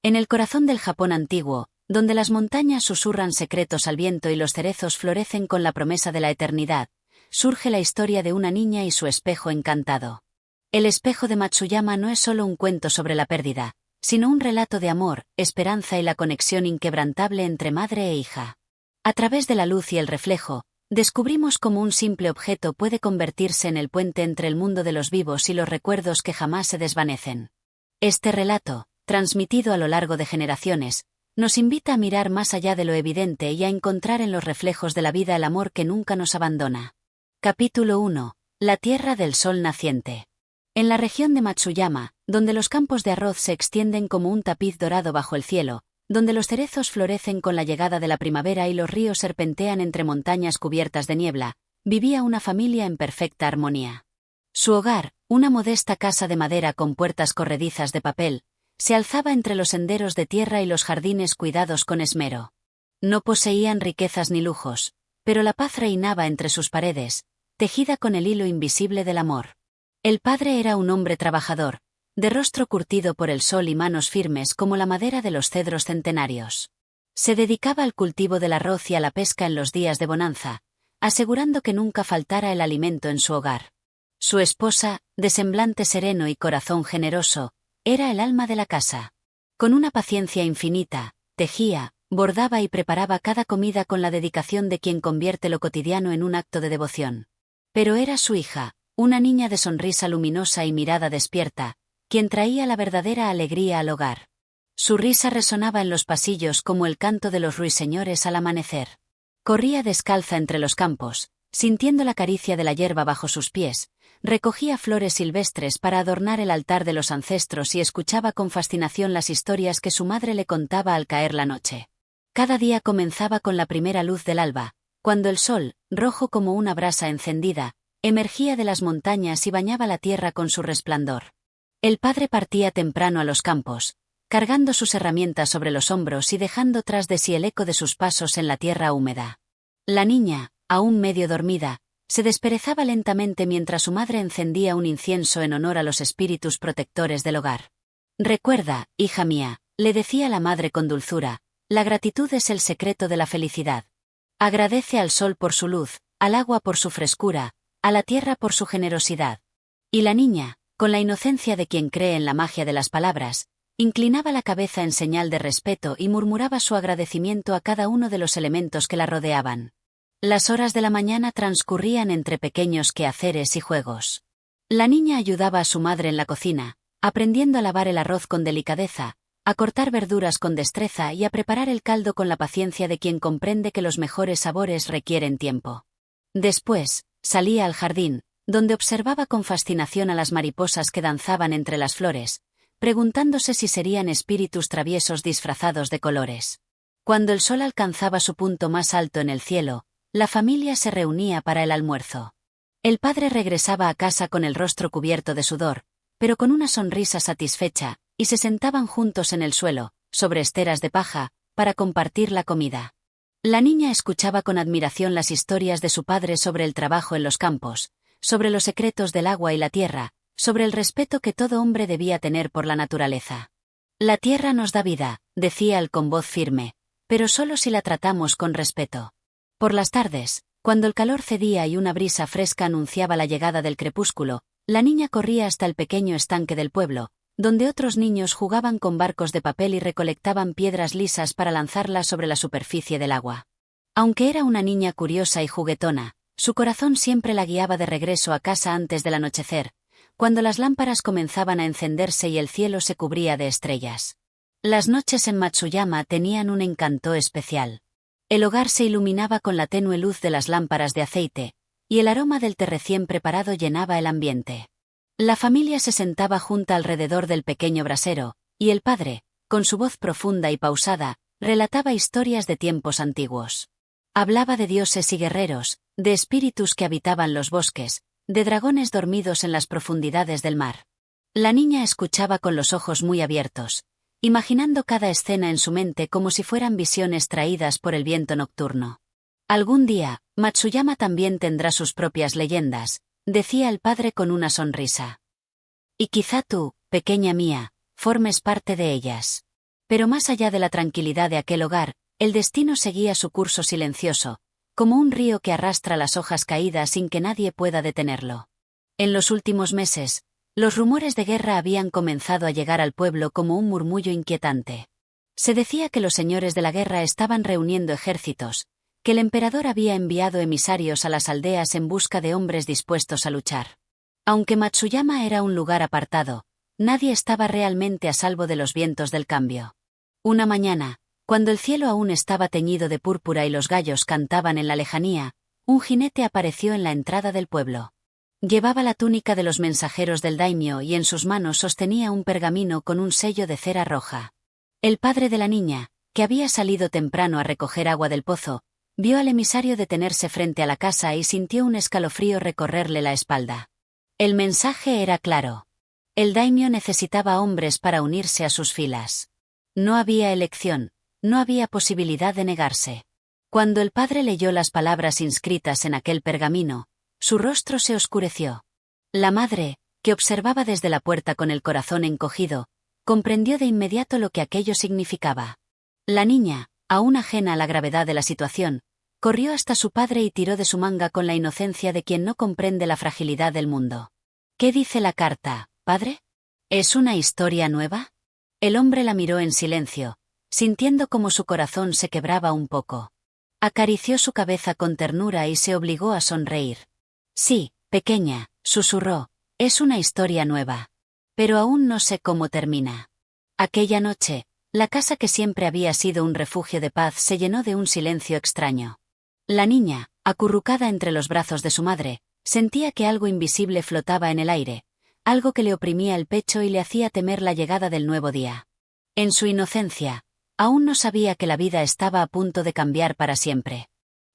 En el corazón del Japón antiguo, donde las montañas susurran secretos al viento y los cerezos florecen con la promesa de la eternidad, surge la historia de una niña y su espejo encantado. El espejo de Matsuyama no es solo un cuento sobre la pérdida, sino un relato de amor, esperanza y la conexión inquebrantable entre madre e hija. A través de la luz y el reflejo, descubrimos cómo un simple objeto puede convertirse en el puente entre el mundo de los vivos y los recuerdos que jamás se desvanecen. Este relato, transmitido a lo largo de generaciones, nos invita a mirar más allá de lo evidente y a encontrar en los reflejos de la vida el amor que nunca nos abandona. Capítulo 1. La tierra del sol naciente. En la región de Matsuyama, donde los campos de arroz se extienden como un tapiz dorado bajo el cielo, donde los cerezos florecen con la llegada de la primavera y los ríos serpentean entre montañas cubiertas de niebla, vivía una familia en perfecta armonía. Su hogar, una modesta casa de madera con puertas corredizas de papel, se alzaba entre los senderos de tierra y los jardines cuidados con esmero. No poseían riquezas ni lujos, pero la paz reinaba entre sus paredes, tejida con el hilo invisible del amor. El padre era un hombre trabajador, de rostro curtido por el sol y manos firmes como la madera de los cedros centenarios. Se dedicaba al cultivo del arroz y a la pesca en los días de bonanza, asegurando que nunca faltara el alimento en su hogar. Su esposa, de semblante sereno y corazón generoso, era el alma de la casa. Con una paciencia infinita, tejía, bordaba y preparaba cada comida con la dedicación de quien convierte lo cotidiano en un acto de devoción. Pero era su hija, una niña de sonrisa luminosa y mirada despierta, quien traía la verdadera alegría al hogar. Su risa resonaba en los pasillos como el canto de los ruiseñores al amanecer. Corría descalza entre los campos, sintiendo la caricia de la hierba bajo sus pies, recogía flores silvestres para adornar el altar de los ancestros y escuchaba con fascinación las historias que su madre le contaba al caer la noche. Cada día comenzaba con la primera luz del alba, cuando el sol, rojo como una brasa encendida, emergía de las montañas y bañaba la tierra con su resplandor. El padre partía temprano a los campos, cargando sus herramientas sobre los hombros y dejando tras de sí el eco de sus pasos en la tierra húmeda. La niña, aún medio dormida, se desperezaba lentamente mientras su madre encendía un incienso en honor a los espíritus protectores del hogar. «Recuerda, hija mía», le decía la madre con dulzura, «la gratitud es el secreto de la felicidad. Agradece al sol por su luz, al agua por su frescura, a la tierra por su generosidad». Y la niña, con la inocencia de quien cree en la magia de las palabras, inclinaba la cabeza en señal de respeto y murmuraba su agradecimiento a cada uno de los elementos que la rodeaban. Las horas de la mañana transcurrían entre pequeños quehaceres y juegos. La niña ayudaba a su madre en la cocina, aprendiendo a lavar el arroz con delicadeza, a cortar verduras con destreza y a preparar el caldo con la paciencia de quien comprende que los mejores sabores requieren tiempo. Después, salía al jardín, donde observaba con fascinación a las mariposas que danzaban entre las flores, preguntándose si serían espíritus traviesos disfrazados de colores. Cuando el sol alcanzaba su punto más alto en el cielo, la familia se reunía para el almuerzo. El padre regresaba a casa con el rostro cubierto de sudor, pero con una sonrisa satisfecha, y se sentaban juntos en el suelo, sobre esteras de paja, para compartir la comida. La niña escuchaba con admiración las historias de su padre sobre el trabajo en los campos, sobre los secretos del agua y la tierra, sobre el respeto que todo hombre debía tener por la naturaleza. «La tierra nos da vida», decía él con voz firme, «pero solo si la tratamos con respeto». Por las tardes, cuando el calor cedía y una brisa fresca anunciaba la llegada del crepúsculo, la niña corría hasta el pequeño estanque del pueblo, donde otros niños jugaban con barcos de papel y recolectaban piedras lisas para lanzarlas sobre la superficie del agua. Aunque era una niña curiosa y juguetona, su corazón siempre la guiaba de regreso a casa antes del anochecer, cuando las lámparas comenzaban a encenderse y el cielo se cubría de estrellas. Las noches en Matsuyama tenían un encanto especial. El hogar se iluminaba con la tenue luz de las lámparas de aceite, y el aroma del té recién preparado llenaba el ambiente. La familia se sentaba junta alrededor del pequeño brasero, y el padre, con su voz profunda y pausada, relataba historias de tiempos antiguos. Hablaba de dioses y guerreros, de espíritus que habitaban los bosques, de dragones dormidos en las profundidades del mar. La niña escuchaba con los ojos muy abiertos, imaginando cada escena en su mente como si fueran visiones traídas por el viento nocturno. Algún día, Matsuyama también tendrá sus propias leyendas, decía el padre con una sonrisa. Y quizá tú, pequeña mía, formes parte de ellas. Pero más allá de la tranquilidad de aquel hogar, el destino seguía su curso silencioso, como un río que arrastra las hojas caídas sin que nadie pueda detenerlo. En los últimos meses, los rumores de guerra habían comenzado a llegar al pueblo como un murmullo inquietante. Se decía que los señores de la guerra estaban reuniendo ejércitos, que el emperador había enviado emisarios a las aldeas en busca de hombres dispuestos a luchar. Aunque Matsuyama era un lugar apartado, nadie estaba realmente a salvo de los vientos del cambio. Una mañana, cuando el cielo aún estaba teñido de púrpura y los gallos cantaban en la lejanía, un jinete apareció en la entrada del pueblo. Llevaba la túnica de los mensajeros del daimio y en sus manos sostenía un pergamino con un sello de cera roja. El padre de la niña, que había salido temprano a recoger agua del pozo, vio al emisario detenerse frente a la casa y sintió un escalofrío recorrerle la espalda. El mensaje era claro. El daimio necesitaba hombres para unirse a sus filas. No había elección, no había posibilidad de negarse. Cuando el padre leyó las palabras inscritas en aquel pergamino, su rostro se oscureció. La madre, que observaba desde la puerta con el corazón encogido, comprendió de inmediato lo que aquello significaba. La niña, aún ajena a la gravedad de la situación, corrió hasta su padre y tiró de su manga con la inocencia de quien no comprende la fragilidad del mundo. ¿Qué dice la carta, padre? ¿Es una historia nueva? El hombre la miró en silencio, sintiendo como su corazón se quebraba un poco. Acarició su cabeza con ternura y se obligó a sonreír. Sí, pequeña, susurró, es una historia nueva. Pero aún no sé cómo termina. Aquella noche, la casa que siempre había sido un refugio de paz se llenó de un silencio extraño. La niña, acurrucada entre los brazos de su madre, sentía que algo invisible flotaba en el aire, algo que le oprimía el pecho y le hacía temer la llegada del nuevo día. En su inocencia, aún no sabía que la vida estaba a punto de cambiar para siempre.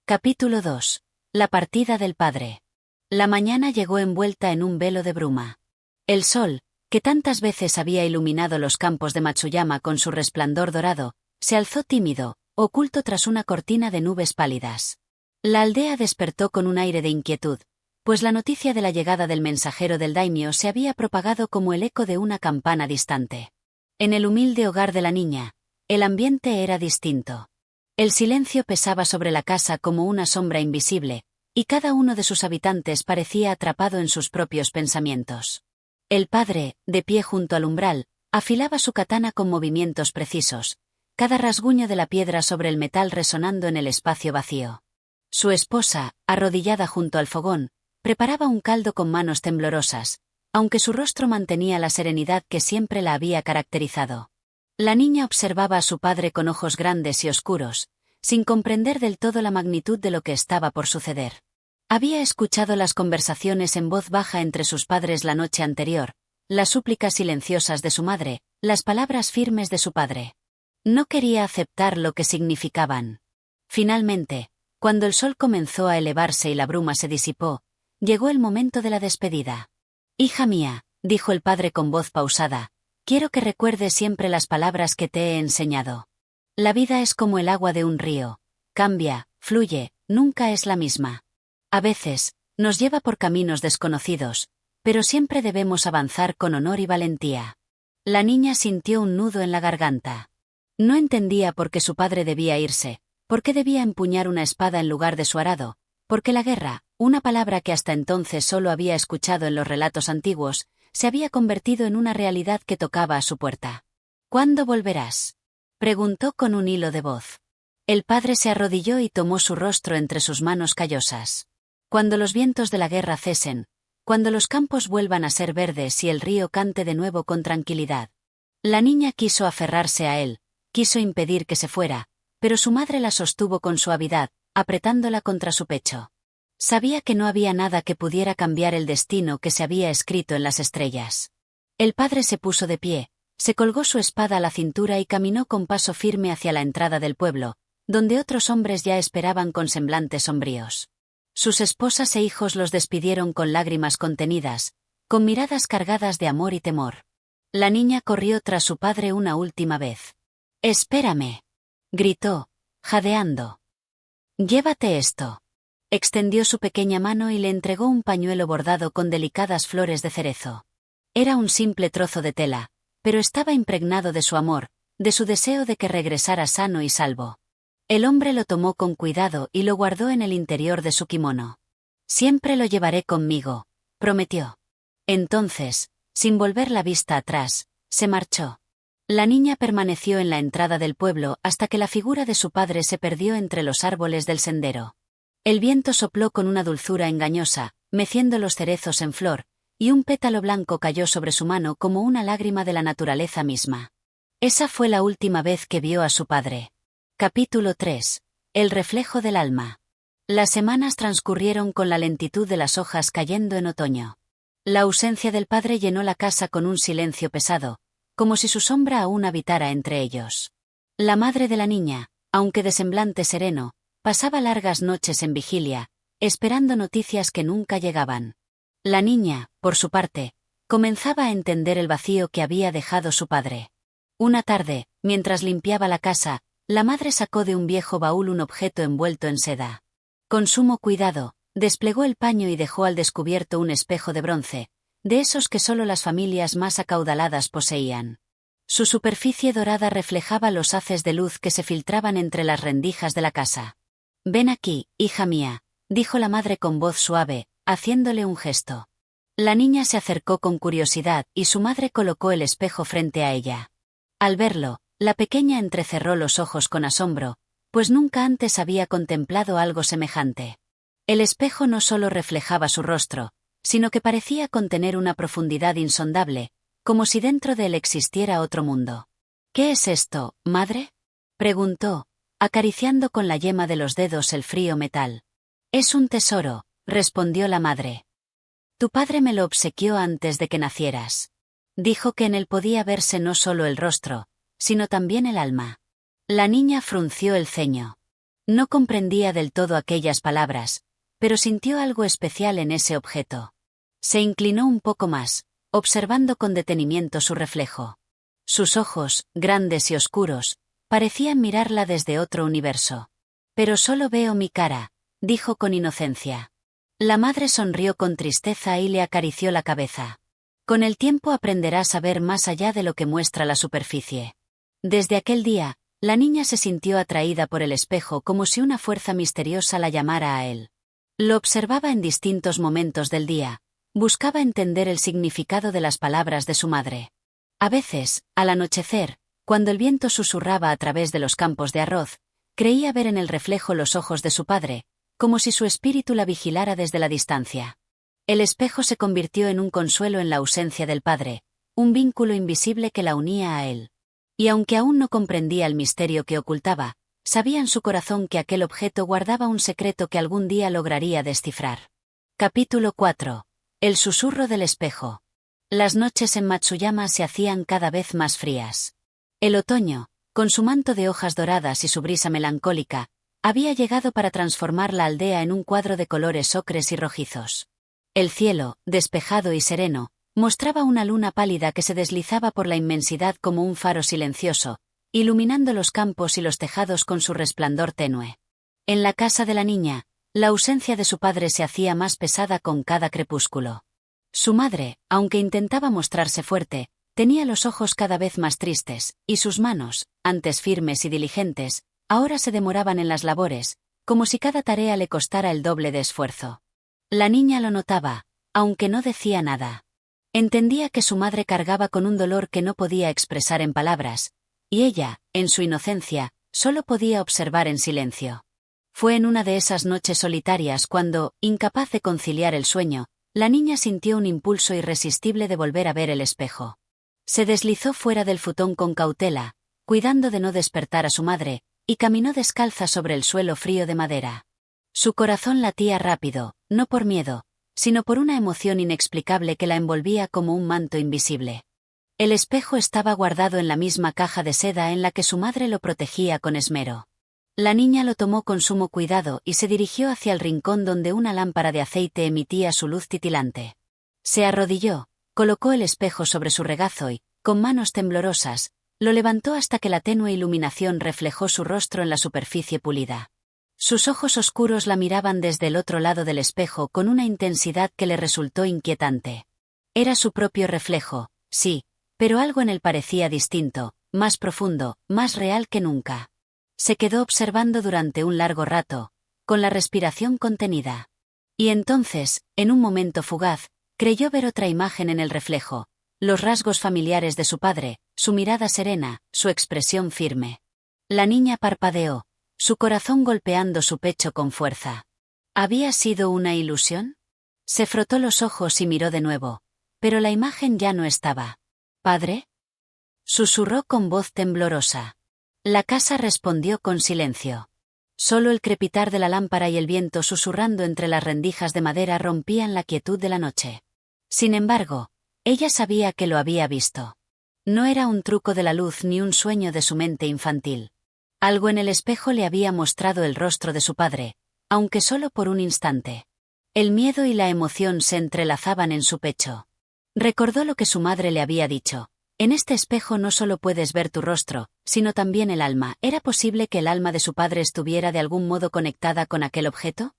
Capítulo 2. La partida del padre. La mañana llegó envuelta en un velo de bruma. El sol, que tantas veces había iluminado los campos de Matsuyama con su resplandor dorado, se alzó tímido, oculto tras una cortina de nubes pálidas. La aldea despertó con un aire de inquietud, pues la noticia de la llegada del mensajero del daimio se había propagado como el eco de una campana distante. En el humilde hogar de la niña, el ambiente era distinto. El silencio pesaba sobre la casa como una sombra invisible, y cada uno de sus habitantes parecía atrapado en sus propios pensamientos. El padre, de pie junto al umbral, afilaba su katana con movimientos precisos, cada rasguño de la piedra sobre el metal resonando en el espacio vacío. Su esposa, arrodillada junto al fogón, preparaba un caldo con manos temblorosas, aunque su rostro mantenía la serenidad que siempre la había caracterizado. La niña observaba a su padre con ojos grandes y oscuros, sin comprender del todo la magnitud de lo que estaba por suceder. Había escuchado las conversaciones en voz baja entre sus padres la noche anterior, las súplicas silenciosas de su madre, las palabras firmes de su padre. No quería aceptar lo que significaban. Finalmente, cuando el sol comenzó a elevarse y la bruma se disipó, llegó el momento de la despedida. «Hija mía», dijo el padre con voz pausada, «quiero que recuerdes siempre las palabras que te he enseñado. La vida es como el agua de un río. Cambia, fluye, nunca es la misma. A veces, nos lleva por caminos desconocidos, pero siempre debemos avanzar con honor y valentía». La niña sintió un nudo en la garganta. No entendía por qué su padre debía irse, por qué debía empuñar una espada en lugar de su arado, porque la guerra, una palabra que hasta entonces solo había escuchado en los relatos antiguos, se había convertido en una realidad que tocaba a su puerta. «¿Cuándo volverás?», preguntó con un hilo de voz. El padre se arrodilló y tomó su rostro entre sus manos callosas. «Cuando los vientos de la guerra cesen, cuando los campos vuelvan a ser verdes y el río cante de nuevo con tranquilidad». La niña quiso aferrarse a él, quiso impedir que se fuera, pero su madre la sostuvo con suavidad, apretándola contra su pecho. Sabía que no había nada que pudiera cambiar el destino que se había escrito en las estrellas. El padre se puso de pie, se colgó su espada a la cintura y caminó con paso firme hacia la entrada del pueblo, donde otros hombres ya esperaban con semblantes sombríos. Sus esposas e hijos los despidieron con lágrimas contenidas, con miradas cargadas de amor y temor. La niña corrió tras su padre una última vez. «Espérame», gritó, jadeando. «Llévate esto». Extendió su pequeña mano y le entregó un pañuelo bordado con delicadas flores de cerezo. Era un simple trozo de tela, pero estaba impregnado de su amor, de su deseo de que regresara sano y salvo. El hombre lo tomó con cuidado y lo guardó en el interior de su kimono. Siempre lo llevaré conmigo, prometió. Entonces, sin volver la vista atrás, se marchó. La niña permaneció en la entrada del pueblo hasta que la figura de su padre se perdió entre los árboles del sendero. El viento sopló con una dulzura engañosa, meciendo los cerezos en flor, y un pétalo blanco cayó sobre su mano como una lágrima de la naturaleza misma. Esa fue la última vez que vio a su padre. Capítulo 3. El reflejo del alma. Las semanas transcurrieron con la lentitud de las hojas cayendo en otoño. La ausencia del padre llenó la casa con un silencio pesado, como si su sombra aún habitara entre ellos. La madre de la niña, aunque de semblante sereno, pasaba largas noches en vigilia, esperando noticias que nunca llegaban. La niña, por su parte, comenzaba a entender el vacío que había dejado su padre. Una tarde, mientras limpiaba la casa, la madre sacó de un viejo baúl un objeto envuelto en seda. Con sumo cuidado, desplegó el paño y dejó al descubierto un espejo de bronce, de esos que solo las familias más acaudaladas poseían. Su superficie dorada reflejaba los haces de luz que se filtraban entre las rendijas de la casa. «Ven aquí, hija mía», dijo la madre con voz suave, haciéndole un gesto. La niña se acercó con curiosidad y su madre colocó el espejo frente a ella. Al verlo, la pequeña entrecerró los ojos con asombro, pues nunca antes había contemplado algo semejante. El espejo no solo reflejaba su rostro, sino que parecía contener una profundidad insondable, como si dentro de él existiera otro mundo. «¿Qué es esto, madre?», preguntó, acariciando con la yema de los dedos el frío metal. «Es un tesoro», respondió la madre. «Tu padre me lo obsequió antes de que nacieras. Dijo que en él podía verse no solo el rostro, sino también el alma». La niña frunció el ceño. No comprendía del todo aquellas palabras, pero sintió algo especial en ese objeto. Se inclinó un poco más, observando con detenimiento su reflejo. Sus ojos, grandes y oscuros, parecían mirarla desde otro universo. «Pero solo veo mi cara», dijo con inocencia. La madre sonrió con tristeza y le acarició la cabeza. «Con el tiempo aprenderás a ver más allá de lo que muestra la superficie». Desde aquel día, la niña se sintió atraída por el espejo como si una fuerza misteriosa la llamara a él. Lo observaba en distintos momentos del día, buscaba entender el significado de las palabras de su madre. A veces, al anochecer, cuando el viento susurraba a través de los campos de arroz, creía ver en el reflejo los ojos de su padre, como si su espíritu la vigilara desde la distancia. El espejo se convirtió en un consuelo en la ausencia del padre, un vínculo invisible que la unía a él. Y aunque aún no comprendía el misterio que ocultaba, sabía en su corazón que aquel objeto guardaba un secreto que algún día lograría descifrar. Capítulo 4. El susurro del espejo. Las noches en Matsuyama se hacían cada vez más frías. El otoño, con su manto de hojas doradas y su brisa melancólica, había llegado para transformar la aldea en un cuadro de colores ocres y rojizos. El cielo, despejado y sereno, mostraba una luna pálida que se deslizaba por la inmensidad como un faro silencioso, iluminando los campos y los tejados con su resplandor tenue. En la casa de la niña, la ausencia de su padre se hacía más pesada con cada crepúsculo. Su madre, aunque intentaba mostrarse fuerte, tenía los ojos cada vez más tristes, y sus manos, antes firmes y diligentes, ahora se demoraban en las labores, como si cada tarea le costara el doble de esfuerzo. La niña lo notaba, aunque no decía nada. Entendía que su madre cargaba con un dolor que no podía expresar en palabras, y ella, en su inocencia, solo podía observar en silencio. Fue en una de esas noches solitarias cuando, incapaz de conciliar el sueño, la niña sintió un impulso irresistible de volver a ver el espejo. Se deslizó fuera del futón con cautela, cuidando de no despertar a su madre, y caminó descalza sobre el suelo frío de madera. Su corazón latía rápido, no por miedo, sino por una emoción inexplicable que la envolvía como un manto invisible. El espejo estaba guardado en la misma caja de seda en la que su madre lo protegía con esmero. La niña lo tomó con sumo cuidado y se dirigió hacia el rincón donde una lámpara de aceite emitía su luz titilante. Se arrodilló, colocó el espejo sobre su regazo y, con manos temblorosas, lo levantó hasta que la tenue iluminación reflejó su rostro en la superficie pulida. Sus ojos oscuros la miraban desde el otro lado del espejo con una intensidad que le resultó inquietante. Era su propio reflejo, sí, pero algo en él parecía distinto, más profundo, más real que nunca. Se quedó observando durante un largo rato, con la respiración contenida. Y entonces, en un momento fugaz, creyó ver otra imagen en el reflejo, los rasgos familiares de su padre, su mirada serena, su expresión firme. La niña parpadeó, su corazón golpeando su pecho con fuerza. ¿Había sido una ilusión? Se frotó los ojos y miró de nuevo, pero la imagen ya no estaba. ¿Padre?, susurró con voz temblorosa. La casa respondió con silencio. Solo el crepitar de la lámpara y el viento susurrando entre las rendijas de madera rompían la quietud de la noche. Sin embargo, ella sabía que lo había visto. No era un truco de la luz ni un sueño de su mente infantil. Algo en el espejo le había mostrado el rostro de su padre, aunque solo por un instante. El miedo y la emoción se entrelazaban en su pecho. Recordó lo que su madre le había dicho. En este espejo no solo puedes ver tu rostro, sino también el alma. ¿Era posible que el alma de su padre estuviera de algún modo conectada con aquel objeto?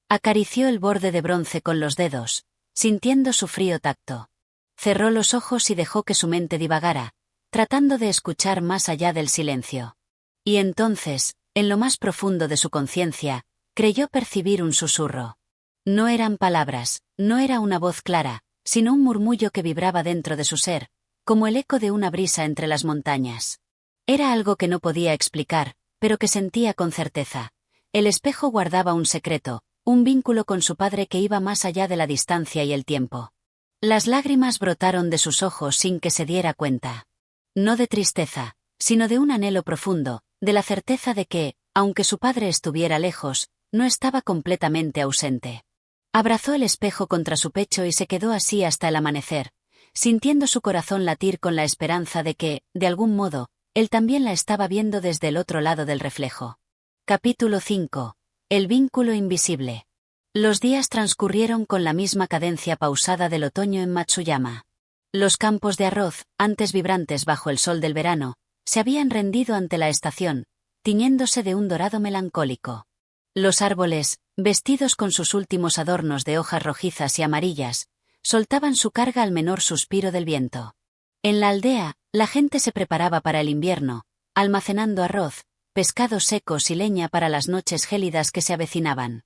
Acarició el borde de bronce con los dedos, sintiendo su frío tacto. Cerró los ojos y dejó que su mente divagara, tratando de escuchar más allá del silencio. Y entonces, en lo más profundo de su conciencia, creyó percibir un susurro. No eran palabras, no era una voz clara, sino un murmullo que vibraba dentro de su ser, como el eco de una brisa entre las montañas. Era algo que no podía explicar, pero que sentía con certeza. El espejo guardaba un secreto, un vínculo con su padre que iba más allá de la distancia y el tiempo. Las lágrimas brotaron de sus ojos sin que se diera cuenta. No de tristeza, sino de un anhelo profundo, de la certeza de que, aunque su padre estuviera lejos, no estaba completamente ausente. Abrazó el espejo contra su pecho y se quedó así hasta el amanecer, sintiendo su corazón latir con la esperanza de que, de algún modo, él también la estaba viendo desde el otro lado del reflejo. Capítulo 5. El vínculo invisible. Los días transcurrieron con la misma cadencia pausada del otoño en Matsuyama. Los campos de arroz, antes vibrantes bajo el sol del verano, se habían rendido ante la estación, tiñéndose de un dorado melancólico. Los árboles, vestidos con sus últimos adornos de hojas rojizas y amarillas, soltaban su carga al menor suspiro del viento. En la aldea, la gente se preparaba para el invierno, almacenando arroz, pescados secos y leña para las noches gélidas que se avecinaban.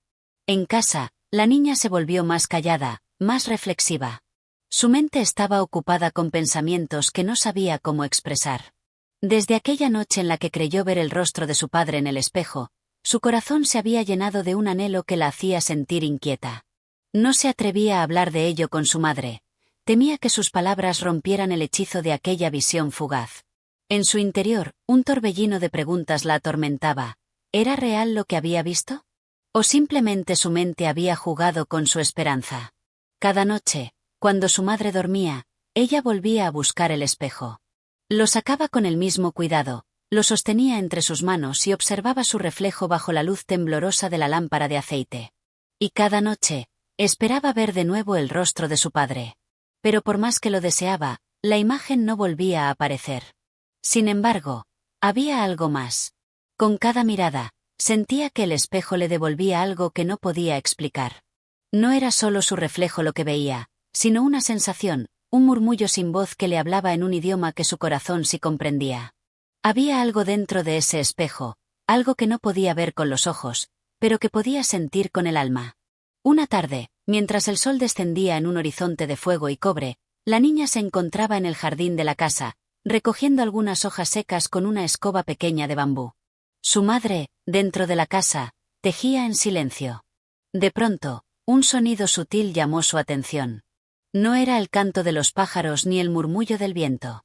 En casa, la niña se volvió más callada, más reflexiva. Su mente estaba ocupada con pensamientos que no sabía cómo expresar. Desde aquella noche en la que creyó ver el rostro de su padre en el espejo, su corazón se había llenado de un anhelo que la hacía sentir inquieta. No se atrevía a hablar de ello con su madre. Temía que sus palabras rompieran el hechizo de aquella visión fugaz. En su interior, un torbellino de preguntas la atormentaba. ¿Era real lo que había visto? ¿O simplemente su mente había jugado con su esperanza? Cada noche, cuando su madre dormía, ella volvía a buscar el espejo. Lo sacaba con el mismo cuidado, lo sostenía entre sus manos y observaba su reflejo bajo la luz temblorosa de la lámpara de aceite. Y cada noche, esperaba ver de nuevo el rostro de su padre. Pero por más que lo deseaba, la imagen no volvía a aparecer. Sin embargo, había algo más. Con cada mirada, sentía que el espejo le devolvía algo que no podía explicar. No era solo su reflejo lo que veía, sino una sensación, un murmullo sin voz que le hablaba en un idioma que su corazón sí comprendía. Había algo dentro de ese espejo, algo que no podía ver con los ojos, pero que podía sentir con el alma. Una tarde, mientras el sol descendía en un horizonte de fuego y cobre, la niña se encontraba en el jardín de la casa, recogiendo algunas hojas secas con una escoba pequeña de bambú. Su madre, dentro de la casa, tejía en silencio. De pronto, un sonido sutil llamó su atención. No era el canto de los pájaros ni el murmullo del viento.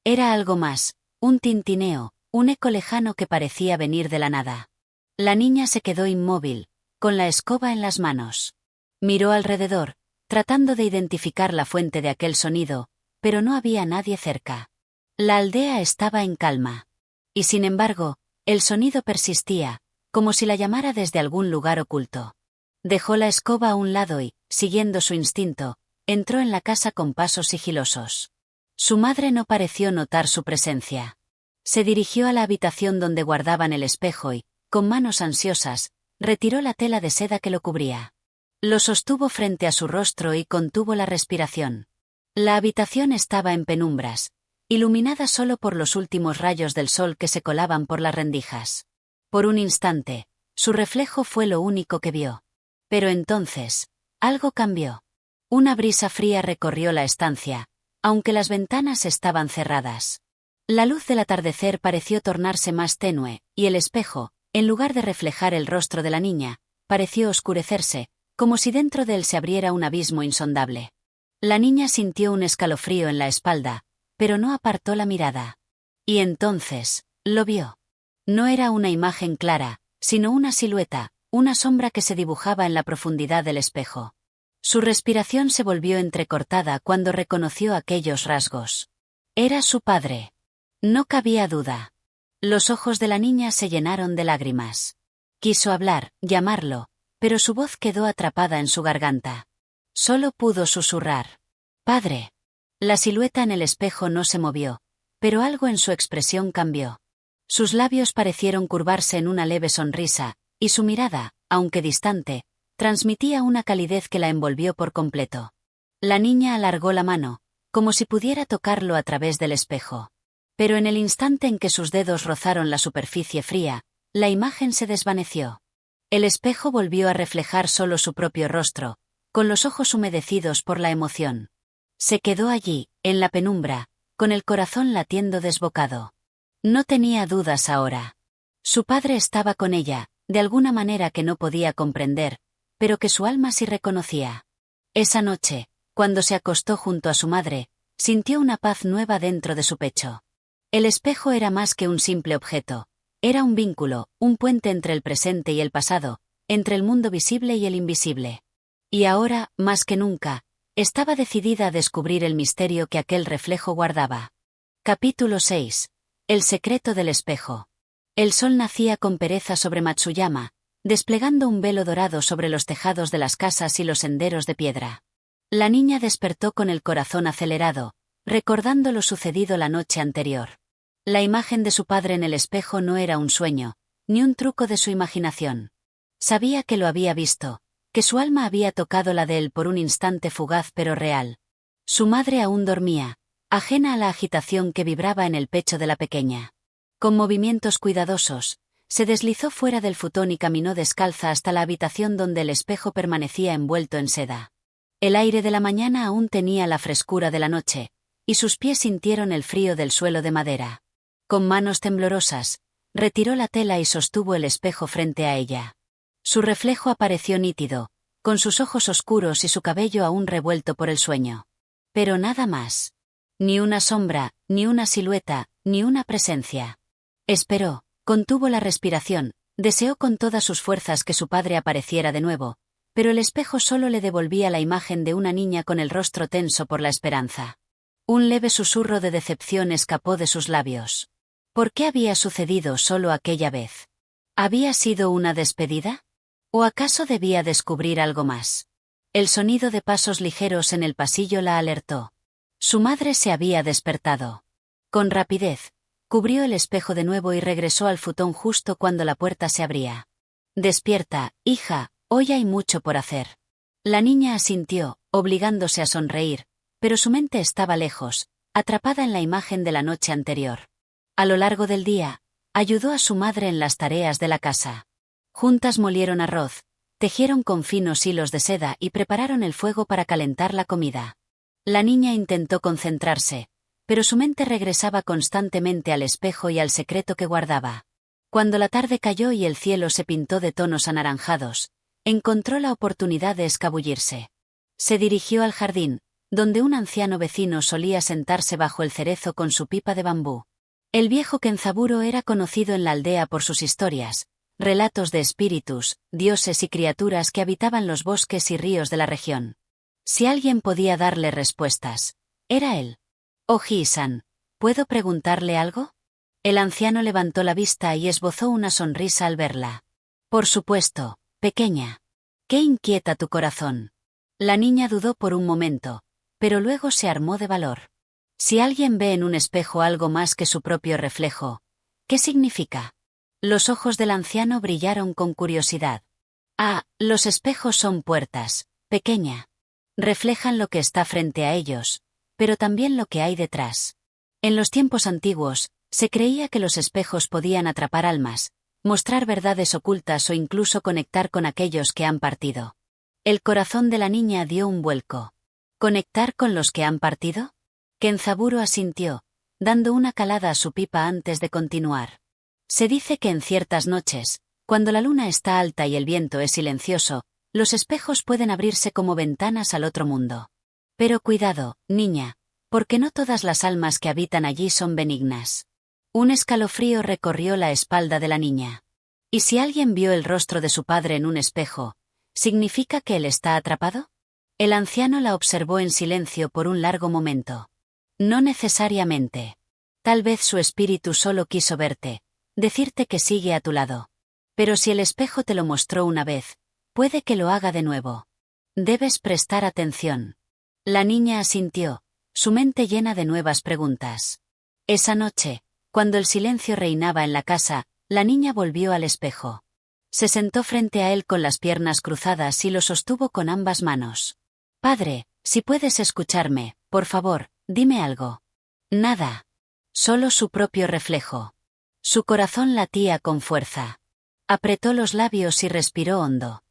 Era algo más, un tintineo, un eco lejano que parecía venir de la nada. La niña se quedó inmóvil, con la escoba en las manos. Miró alrededor, tratando de identificar la fuente de aquel sonido, pero no había nadie cerca. La aldea estaba en calma. Y sin embargo, el sonido persistía, como si la llamara desde algún lugar oculto. Dejó la escoba a un lado y, siguiendo su instinto, entró en la casa con pasos sigilosos. Su madre no pareció notar su presencia. Se dirigió a la habitación donde guardaban el espejo y, con manos ansiosas, retiró la tela de seda que lo cubría. Lo sostuvo frente a su rostro y contuvo la respiración. La habitación estaba en penumbras, iluminada solo por los últimos rayos del sol que se colaban por las rendijas. Por un instante, su reflejo fue lo único que vio. Pero entonces, algo cambió. Una brisa fría recorrió la estancia, aunque las ventanas estaban cerradas. La luz del atardecer pareció tornarse más tenue, y el espejo, en lugar de reflejar el rostro de la niña, pareció oscurecerse, como si dentro de él se abriera un abismo insondable. La niña sintió un escalofrío en la espalda, pero no apartó la mirada. Y entonces, lo vio. No era una imagen clara, sino una silueta, una sombra que se dibujaba en la profundidad del espejo. Su respiración se volvió entrecortada cuando reconoció aquellos rasgos. Era su padre. No cabía duda. Los ojos de la niña se llenaron de lágrimas. Quiso hablar, llamarlo, pero su voz quedó atrapada en su garganta. Solo pudo susurrar: «Padre». La silueta en el espejo no se movió, pero algo en su expresión cambió. Sus labios parecieron curvarse en una leve sonrisa, y su mirada, aunque distante, transmitía una calidez que la envolvió por completo. La niña alargó la mano, como si pudiera tocarlo a través del espejo. Pero en el instante en que sus dedos rozaron la superficie fría, la imagen se desvaneció. El espejo volvió a reflejar solo su propio rostro, con los ojos humedecidos por la emoción. Se quedó allí, en la penumbra, con el corazón latiendo desbocado. No tenía dudas ahora. Su padre estaba con ella, de alguna manera que no podía comprender, pero que su alma sí reconocía. Esa noche, cuando se acostó junto a su madre, sintió una paz nueva dentro de su pecho. El espejo era más que un simple objeto. Era un vínculo, un puente entre el presente y el pasado, entre el mundo visible y el invisible. Y ahora, más que nunca, estaba decidida a descubrir el misterio que aquel reflejo guardaba. Capítulo 6. El secreto del espejo. El sol nacía con pereza sobre Matsuyama, desplegando un velo dorado sobre los tejados de las casas y los senderos de piedra. La niña despertó con el corazón acelerado, recordando lo sucedido la noche anterior. La imagen de su padre en el espejo no era un sueño, ni un truco de su imaginación. Sabía que lo había visto, que su alma había tocado la de él por un instante fugaz pero real. Su madre aún dormía, ajena a la agitación que vibraba en el pecho de la pequeña. Con movimientos cuidadosos, se deslizó fuera del futón y caminó descalza hasta la habitación donde el espejo permanecía envuelto en seda. El aire de la mañana aún tenía la frescura de la noche, y sus pies sintieron el frío del suelo de madera. Con manos temblorosas, retiró la tela y sostuvo el espejo frente a ella. Su reflejo apareció nítido, con sus ojos oscuros y su cabello aún revuelto por el sueño. Pero nada más. Ni una sombra, ni una silueta, ni una presencia. Esperó, contuvo la respiración, deseó con todas sus fuerzas que su padre apareciera de nuevo, pero el espejo solo le devolvía la imagen de una niña con el rostro tenso por la esperanza. Un leve susurro de decepción escapó de sus labios. ¿Por qué había sucedido solo aquella vez? ¿Había sido una despedida? ¿O acaso debía descubrir algo más? El sonido de pasos ligeros en el pasillo la alertó. Su madre se había despertado. Con rapidez, cubrió el espejo de nuevo y regresó al futón justo cuando la puerta se abría. «Despierta, hija, hoy hay mucho por hacer». La niña asintió, obligándose a sonreír, pero su mente estaba lejos, atrapada en la imagen de la noche anterior. A lo largo del día, ayudó a su madre en las tareas de la casa. Juntas molieron arroz, tejieron con finos hilos de seda y prepararon el fuego para calentar la comida. La niña intentó concentrarse, pero su mente regresaba constantemente al espejo y al secreto que guardaba. Cuando la tarde cayó y el cielo se pintó de tonos anaranjados, encontró la oportunidad de escabullirse. Se dirigió al jardín, donde un anciano vecino solía sentarse bajo el cerezo con su pipa de bambú. El viejo Kenzaburo era conocido en la aldea por sus historias, relatos de espíritus, dioses y criaturas que habitaban los bosques y ríos de la región. Si alguien podía darle respuestas, era él. «Oji-san, ¿puedo preguntarle algo?» El anciano levantó la vista y esbozó una sonrisa al verla. «Por supuesto, pequeña. ¿Qué inquieta tu corazón?» La niña dudó por un momento, pero luego se armó de valor. Si alguien ve en un espejo algo más que su propio reflejo, ¿qué significa? Los ojos del anciano brillaron con curiosidad. «Ah, los espejos son puertas, pequeña. Reflejan lo que está frente a ellos, pero también lo que hay detrás. En los tiempos antiguos, se creía que los espejos podían atrapar almas, mostrar verdades ocultas o incluso conectar con aquellos que han partido. El corazón de la niña dio un vuelco. ¿Conectar con los que han partido? Kenzaburo asintió, dando una calada a su pipa antes de continuar. Se dice que en ciertas noches, cuando la luna está alta y el viento es silencioso, los espejos pueden abrirse como ventanas al otro mundo. Pero cuidado, niña, porque no todas las almas que habitan allí son benignas. Un escalofrío recorrió la espalda de la niña. ¿Y si alguien vio el rostro de su padre en un espejo, significa que él está atrapado? El anciano la observó en silencio por un largo momento. No necesariamente. Tal vez su espíritu solo quiso verte, decirte que sigue a tu lado. Pero si el espejo te lo mostró una vez, puede que lo haga de nuevo. Debes prestar atención. La niña asintió, su mente llena de nuevas preguntas. Esa noche, cuando el silencio reinaba en la casa, la niña volvió al espejo. Se sentó frente a él con las piernas cruzadas y lo sostuvo con ambas manos. Padre, si puedes escucharme, por favor, dime algo. Nada. Solo su propio reflejo. Su corazón latía con fuerza. Apretó los labios y respiró hondo.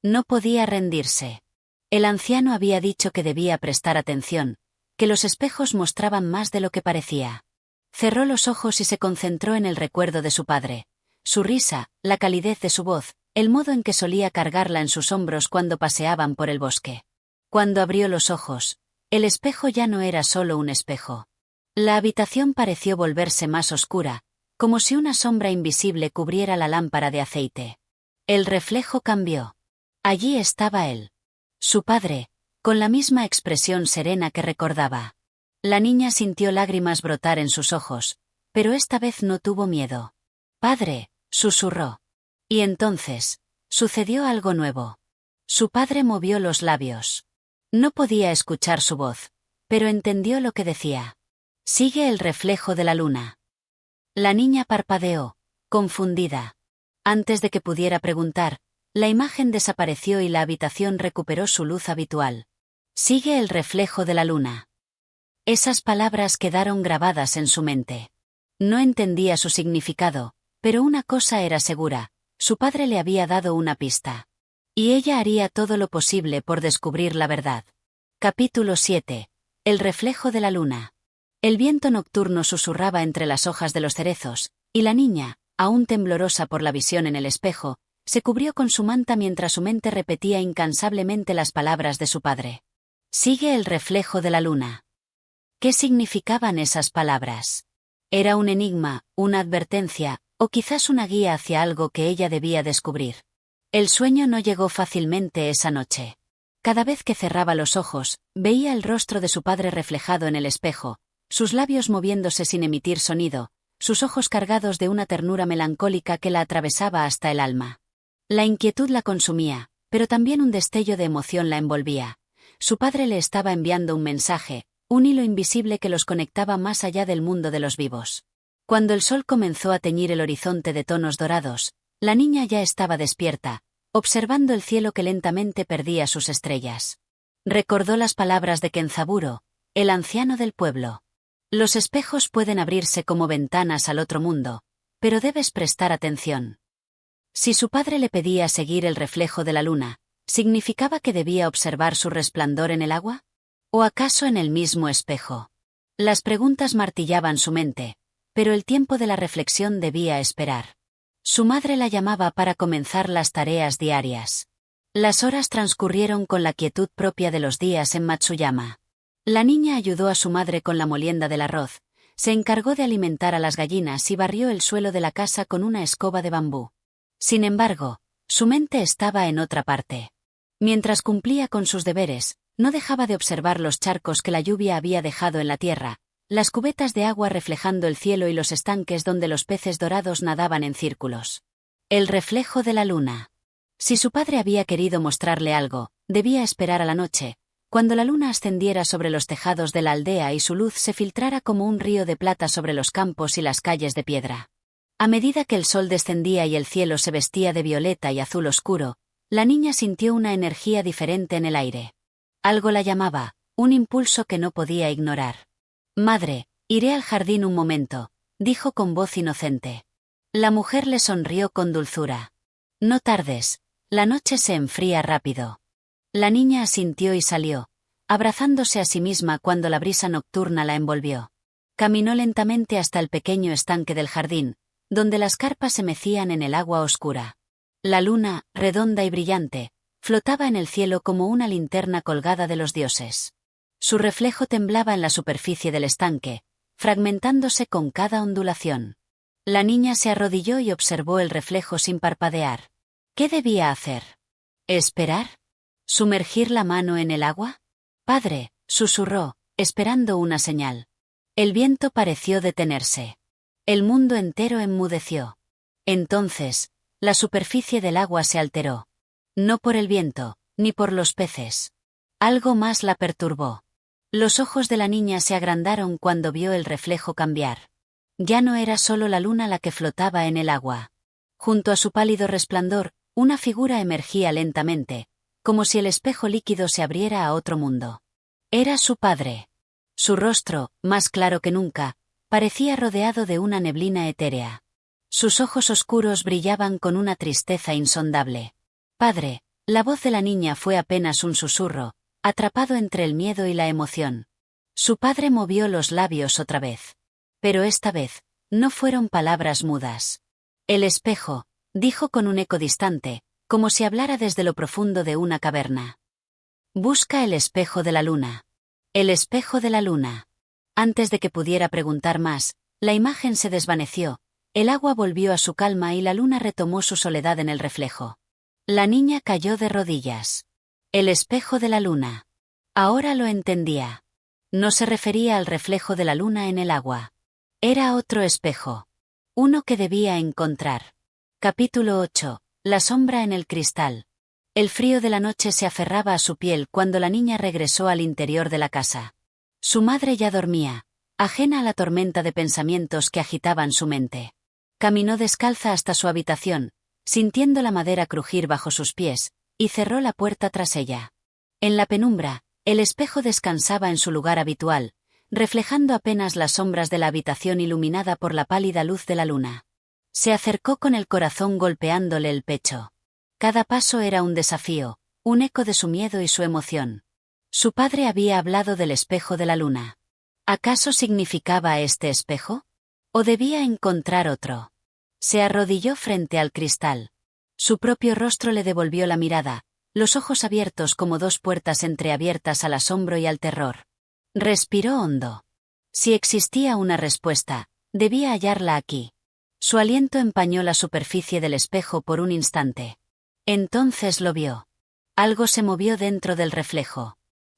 No podía rendirse. El anciano había dicho que debía prestar atención, que los espejos mostraban más de lo que parecía. Cerró los ojos y se concentró en el recuerdo de su padre. Su risa, la calidez de su voz, el modo en que solía cargarla en sus hombros cuando paseaban por el bosque. Cuando abrió los ojos, el espejo ya no era solo un espejo. La habitación pareció volverse más oscura, como si una sombra invisible cubriera la lámpara de aceite. El reflejo cambió. Allí estaba él. Su padre, con la misma expresión serena que recordaba. La niña sintió lágrimas brotar en sus ojos, pero esta vez no tuvo miedo. «Padre», susurró. Y entonces, sucedió algo nuevo. Su padre movió los labios. No podía escuchar su voz, pero entendió lo que decía. «Sigue el reflejo de la luna». La niña parpadeó, confundida. Antes de que pudiera preguntar, la imagen desapareció y la habitación recuperó su luz habitual. «Sigue el reflejo de la luna». Esas palabras quedaron grabadas en su mente. No entendía su significado, pero una cosa era segura, su padre le había dado una pista. Y ella haría todo lo posible por descubrir la verdad. Capítulo 7. El reflejo de la luna. El viento nocturno susurraba entre las hojas de los cerezos, y la niña, aún temblorosa por la visión en el espejo, se cubrió con su manta mientras su mente repetía incansablemente las palabras de su padre. «Sigue el reflejo de la luna». ¿Qué significaban esas palabras? ¿Era un enigma, una advertencia, o quizás una guía hacia algo que ella debía descubrir? El sueño no llegó fácilmente esa noche. Cada vez que cerraba los ojos, veía el rostro de su padre reflejado en el espejo, sus labios moviéndose sin emitir sonido, sus ojos cargados de una ternura melancólica que la atravesaba hasta el alma. La inquietud la consumía, pero también un destello de emoción la envolvía. Su padre le estaba enviando un mensaje, un hilo invisible que los conectaba más allá del mundo de los vivos. Cuando el sol comenzó a teñir el horizonte de tonos dorados, la niña ya estaba despierta, observando el cielo que lentamente perdía sus estrellas. Recordó las palabras de Kenzaburo, el anciano del pueblo. Los espejos pueden abrirse como ventanas al otro mundo, pero debes prestar atención. Si su padre le pedía seguir el reflejo de la luna, ¿significaba que debía observar su resplandor en el agua? ¿O acaso en el mismo espejo? Las preguntas martillaban su mente, pero el tiempo de la reflexión debía esperar. Su madre la llamaba para comenzar las tareas diarias. Las horas transcurrieron con la quietud propia de los días en Matsuyama. La niña ayudó a su madre con la molienda del arroz, se encargó de alimentar a las gallinas y barrió el suelo de la casa con una escoba de bambú. Sin embargo, su mente estaba en otra parte. Mientras cumplía con sus deberes, no dejaba de observar los charcos que la lluvia había dejado en la tierra, las cubetas de agua reflejando el cielo y los estanques donde los peces dorados nadaban en círculos. El reflejo de la luna. Si su padre había querido mostrarle algo, debía esperar a la noche, cuando la luna ascendiera sobre los tejados de la aldea y su luz se filtrara como un río de plata sobre los campos y las calles de piedra. A medida que el sol descendía y el cielo se vestía de violeta y azul oscuro, la niña sintió una energía diferente en el aire. Algo la llamaba, un impulso que no podía ignorar. «Madre», Iré al jardín un momento, dijo con voz inocente. La mujer le sonrió con dulzura. No tardes, la noche se enfría rápido. La niña asintió y salió, abrazándose a sí misma cuando la brisa nocturna la envolvió. Caminó lentamente hasta el pequeño estanque del jardín, donde las carpas se mecían en el agua oscura. La luna, redonda y brillante, flotaba en el cielo como una linterna colgada de los dioses. Su reflejo temblaba en la superficie del estanque, fragmentándose con cada ondulación. La niña se arrodilló y observó el reflejo sin parpadear. ¿Qué debía hacer? ¿Esperar? ¿Sumergir la mano en el agua? Padre, susurró, esperando una señal. El viento pareció detenerse. El mundo entero enmudeció. Entonces, la superficie del agua se alteró. No por el viento, ni por los peces. Algo más la perturbó. Los ojos de la niña se agrandaron cuando vio el reflejo cambiar. Ya no era solo la luna la que flotaba en el agua. Junto a su pálido resplandor, una figura emergía lentamente, como si el espejo líquido se abriera a otro mundo. Era su padre. Su rostro, más claro que nunca, parecía rodeado de una neblina etérea. Sus ojos oscuros brillaban con una tristeza insondable. Padre, la voz de la niña fue apenas un susurro, atrapado entre el miedo y la emoción. Su padre movió los labios otra vez. Pero esta vez, no fueron palabras mudas. El espejo, dijo con un eco distante, como si hablara desde lo profundo de una caverna. Busca el espejo de la luna. El espejo de la luna. Antes de que pudiera preguntar más, la imagen se desvaneció, el agua volvió a su calma y la luna retomó su soledad en el reflejo. La niña cayó de rodillas. El espejo de la luna. Ahora lo entendía. No se refería al reflejo de la luna en el agua. Era otro espejo. Uno que debía encontrar. Capítulo 8. La sombra en el cristal. El frío de la noche se aferraba a su piel cuando la niña regresó al interior de la casa. Su madre ya dormía, ajena a la tormenta de pensamientos que agitaban su mente. Caminó descalza hasta su habitación, sintiendo la madera crujir bajo sus pies, y cerró la puerta tras ella. En la penumbra, el espejo descansaba en su lugar habitual, reflejando apenas las sombras de la habitación iluminada por la pálida luz de la luna. Se acercó con el corazón golpeándole el pecho. Cada paso era un desafío, un eco de su miedo y su emoción. Su padre había hablado del espejo de la luna. ¿Acaso significaba este espejo? ¿O debía encontrar otro? Se arrodilló frente al cristal. Su propio rostro le devolvió la mirada, los ojos abiertos como dos puertas entreabiertas al asombro y al terror. Respiró hondo. Si existía una respuesta, debía hallarla aquí. Su aliento empañó la superficie del espejo por un instante. Entonces lo vio. Algo se movió dentro del reflejo.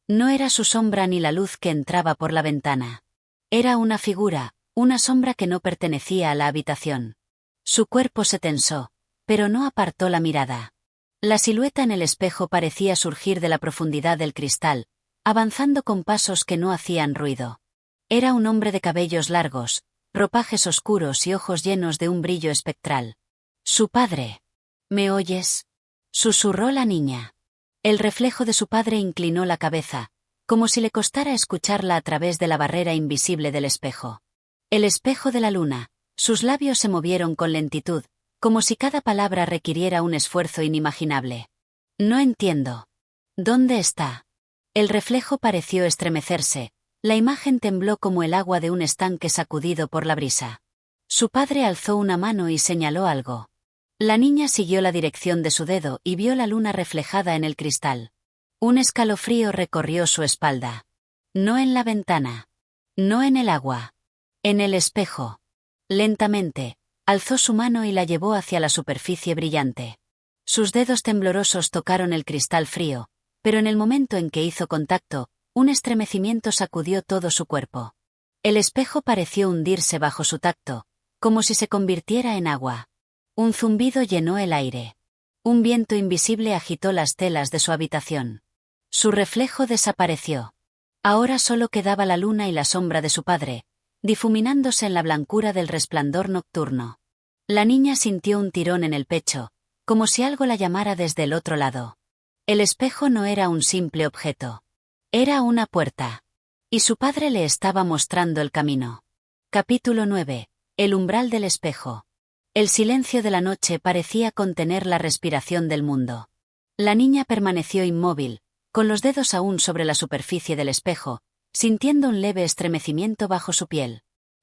No era su sombra ni la luz que entraba por la ventana. Era una figura, una sombra que no pertenecía a la habitación. Su cuerpo se tensó, pero no apartó la mirada. La silueta en el espejo parecía surgir de la profundidad del cristal, avanzando con pasos que no hacían ruido. Era un hombre de cabellos largos, ropajes oscuros y ojos llenos de un brillo espectral. Su padre. ¿Me oyes?, susurró la niña. El reflejo de su padre inclinó la cabeza, como si le costara escucharla a través de la barrera invisible del espejo. El espejo de la luna. Sus labios se movieron con lentitud, como si cada palabra requiriera un esfuerzo inimaginable. No entiendo. ¿Dónde está? El reflejo pareció estremecerse, la imagen tembló como el agua de un estanque sacudido por la brisa. Su padre alzó una mano y señaló algo. La niña siguió la dirección de su dedo y vio la luna reflejada en el cristal. Un escalofrío recorrió su espalda. No en la ventana. No en el agua. En el espejo. Lentamente, alzó su mano y la llevó hacia la superficie brillante. Sus dedos temblorosos tocaron el cristal frío, pero en el momento en que hizo contacto, un estremecimiento sacudió todo su cuerpo. El espejo pareció hundirse bajo su tacto, como si se convirtiera en agua. Un zumbido llenó el aire. Un viento invisible agitó las telas de su habitación. Su reflejo desapareció. Ahora solo quedaba la luna y la sombra de su padre, difuminándose en la blancura del resplandor nocturno. La niña sintió un tirón en el pecho, como si algo la llamara desde el otro lado. El espejo no era un simple objeto. Era una puerta. Y su padre le estaba mostrando el camino. Capítulo 9. El umbral del espejo. El silencio de la noche parecía contener la respiración del mundo. La niña permaneció inmóvil, con los dedos aún sobre la superficie del espejo, sintiendo un leve estremecimiento bajo su piel.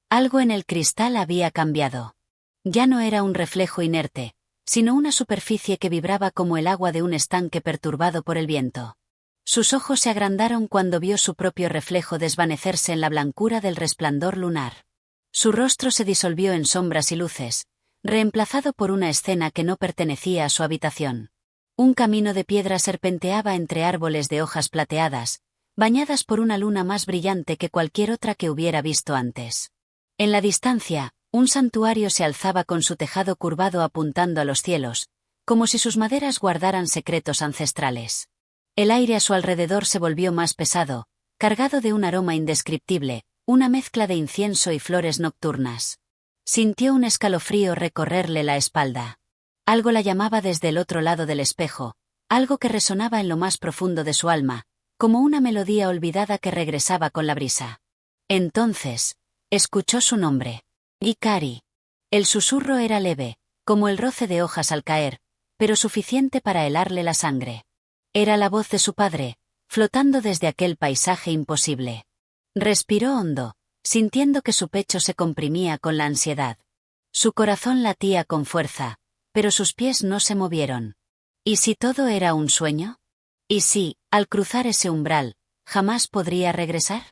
Algo en el cristal había cambiado. Ya no era un reflejo inerte, sino una superficie que vibraba como el agua de un estanque perturbado por el viento. Sus ojos se agrandaron cuando vio su propio reflejo desvanecerse en la blancura del resplandor lunar. Su rostro se disolvió en sombras y luces, reemplazado por una escena que no pertenecía a su habitación. Un camino de piedra serpenteaba entre árboles de hojas plateadas, bañadas por una luna más brillante que cualquier otra que hubiera visto antes. En la distancia, un santuario se alzaba con su tejado curvado apuntando a los cielos, como si sus maderas guardaran secretos ancestrales. El aire a su alrededor se volvió más pesado, cargado de un aroma indescriptible, una mezcla de incienso y flores nocturnas. Sintió un escalofrío recorrerle la espalda. Algo la llamaba desde el otro lado del espejo, algo que resonaba en lo más profundo de su alma, como una melodía olvidada que regresaba con la brisa. Entonces, escuchó su nombre. Hikari. El susurro era leve, como el roce de hojas al caer, pero suficiente para helarle la sangre. Era la voz de su padre, flotando desde aquel paisaje imposible. Respiró hondo, sintiendo que su pecho se comprimía con la ansiedad. Su corazón latía con fuerza, pero sus pies no se movieron. ¿Y si todo era un sueño? ¿Y si, al cruzar ese umbral, jamás podría regresar?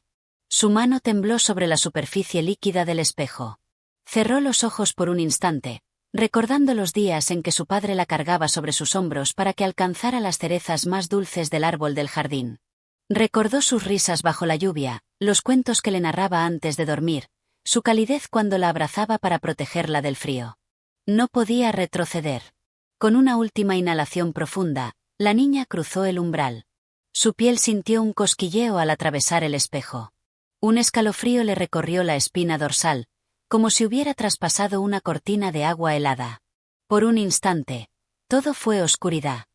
Su mano tembló sobre la superficie líquida del espejo. Cerró los ojos por un instante, recordando los días en que su padre la cargaba sobre sus hombros para que alcanzara las cerezas más dulces del árbol del jardín. Recordó sus risas bajo la lluvia, los cuentos que le narraba antes de dormir, su calidez cuando la abrazaba para protegerla del frío. No podía retroceder. Con una última inhalación profunda, la niña cruzó el umbral. Su piel sintió un cosquilleo al atravesar el espejo. Un escalofrío le recorrió la espina dorsal, como si hubiera traspasado una cortina de agua helada. Por un instante, todo fue oscuridad.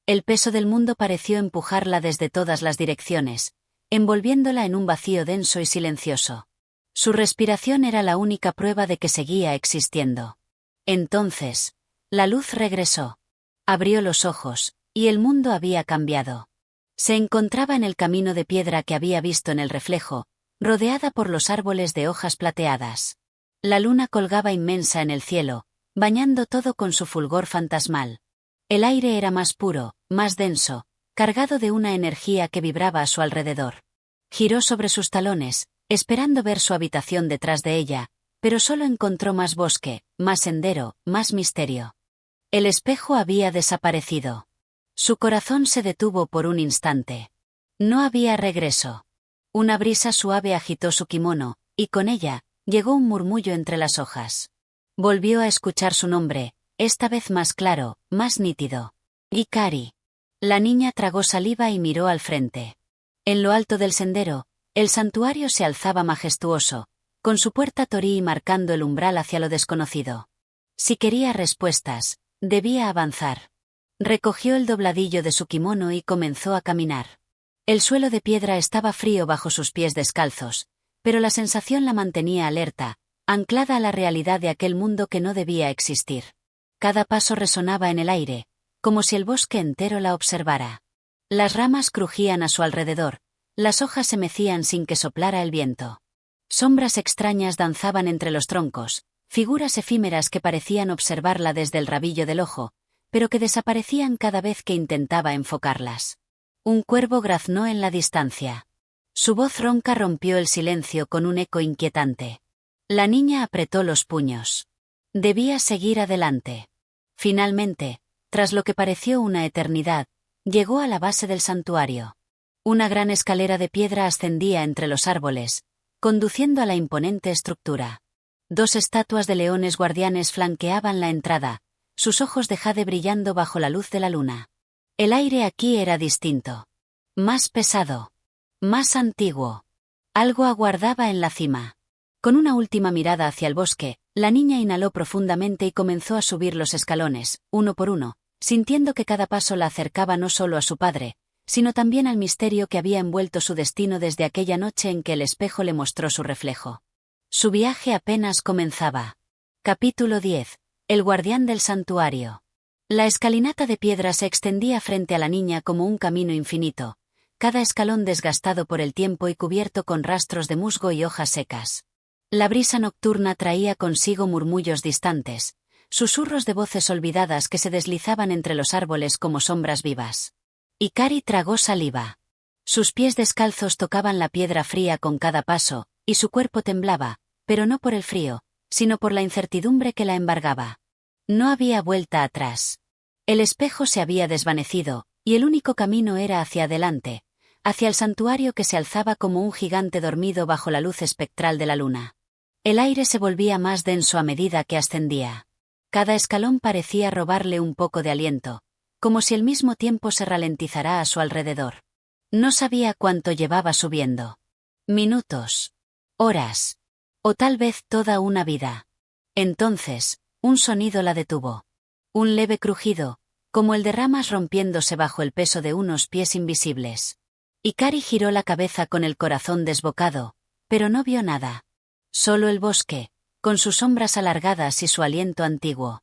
El peso del mundo pareció empujarla desde todas las direcciones, envolviéndola en un vacío denso y silencioso. Su respiración era la única prueba de que seguía existiendo. Entonces, la luz regresó. Abrió los ojos, y el mundo había cambiado. Se encontraba en el camino de piedra que había visto en el reflejo, rodeada por los árboles de hojas plateadas. La luna colgaba inmensa en el cielo, bañando todo con su fulgor fantasmal. El aire era más puro, más denso, cargado de una energía que vibraba a su alrededor. Giró sobre sus talones, esperando ver su habitación detrás de ella, pero solo encontró más bosque, más sendero, más misterio. El espejo había desaparecido. Su corazón se detuvo por un instante. No había regreso. Una brisa suave agitó su kimono, y con ella, llegó un murmullo entre las hojas. Volvió a escuchar su nombre, esta vez más claro, más nítido. Hikari. La niña tragó saliva y miró al frente. En lo alto del sendero, el santuario se alzaba majestuoso, con su puerta torii marcando el umbral hacia lo desconocido. Si quería respuestas, debía avanzar. Recogió el dobladillo de su kimono y comenzó a caminar. El suelo de piedra estaba frío bajo sus pies descalzos, pero la sensación la mantenía alerta, anclada a la realidad de aquel mundo que no debía existir. Cada paso resonaba en el aire, como si el bosque entero la observara. Las ramas crujían a su alrededor, las hojas se mecían sin que soplara el viento. Sombras extrañas danzaban entre los troncos, figuras efímeras que parecían observarla desde el rabillo del ojo, pero que desaparecían cada vez que intentaba enfocarlas. Un cuervo graznó en la distancia. Su voz ronca rompió el silencio con un eco inquietante. La niña apretó los puños. Debía seguir adelante. Finalmente, tras lo que pareció una eternidad, llegó a la base del santuario. Una gran escalera de piedra ascendía entre los árboles, conduciendo a la imponente estructura. Dos estatuas de leones guardianes flanqueaban la entrada, sus ojos de jade brillando bajo la luz de la luna. El aire aquí era distinto. Más pesado. Más antiguo. Algo aguardaba en la cima. Con una última mirada hacia el bosque, la niña inhaló profundamente y comenzó a subir los escalones, uno por uno, sintiendo que cada paso la acercaba no solo a su padre, sino también al misterio que había envuelto su destino desde aquella noche en que el espejo le mostró su reflejo. Su viaje apenas comenzaba. Capítulo 10. El guardián del santuario. La escalinata de piedra se extendía frente a la niña como un camino infinito, cada escalón desgastado por el tiempo y cubierto con rastros de musgo y hojas secas. La brisa nocturna traía consigo murmullos distantes, susurros de voces olvidadas que se deslizaban entre los árboles como sombras vivas. Hikari tragó saliva. Sus pies descalzos tocaban la piedra fría con cada paso, y su cuerpo temblaba, pero no por el frío, sino por la incertidumbre que la embargaba. No había vuelta atrás. El espejo se había desvanecido, y el único camino era hacia adelante, hacia el santuario que se alzaba como un gigante dormido bajo la luz espectral de la luna. El aire se volvía más denso a medida que ascendía. Cada escalón parecía robarle un poco de aliento, como si el mismo tiempo se ralentizara a su alrededor. No sabía cuánto llevaba subiendo. Minutos. Horas. O tal vez toda una vida. Entonces, un sonido la detuvo. Un leve crujido, como el de ramas rompiéndose bajo el peso de unos pies invisibles. Hikari giró la cabeza con el corazón desbocado, pero no vio nada. Solo el bosque, con sus sombras alargadas y su aliento antiguo.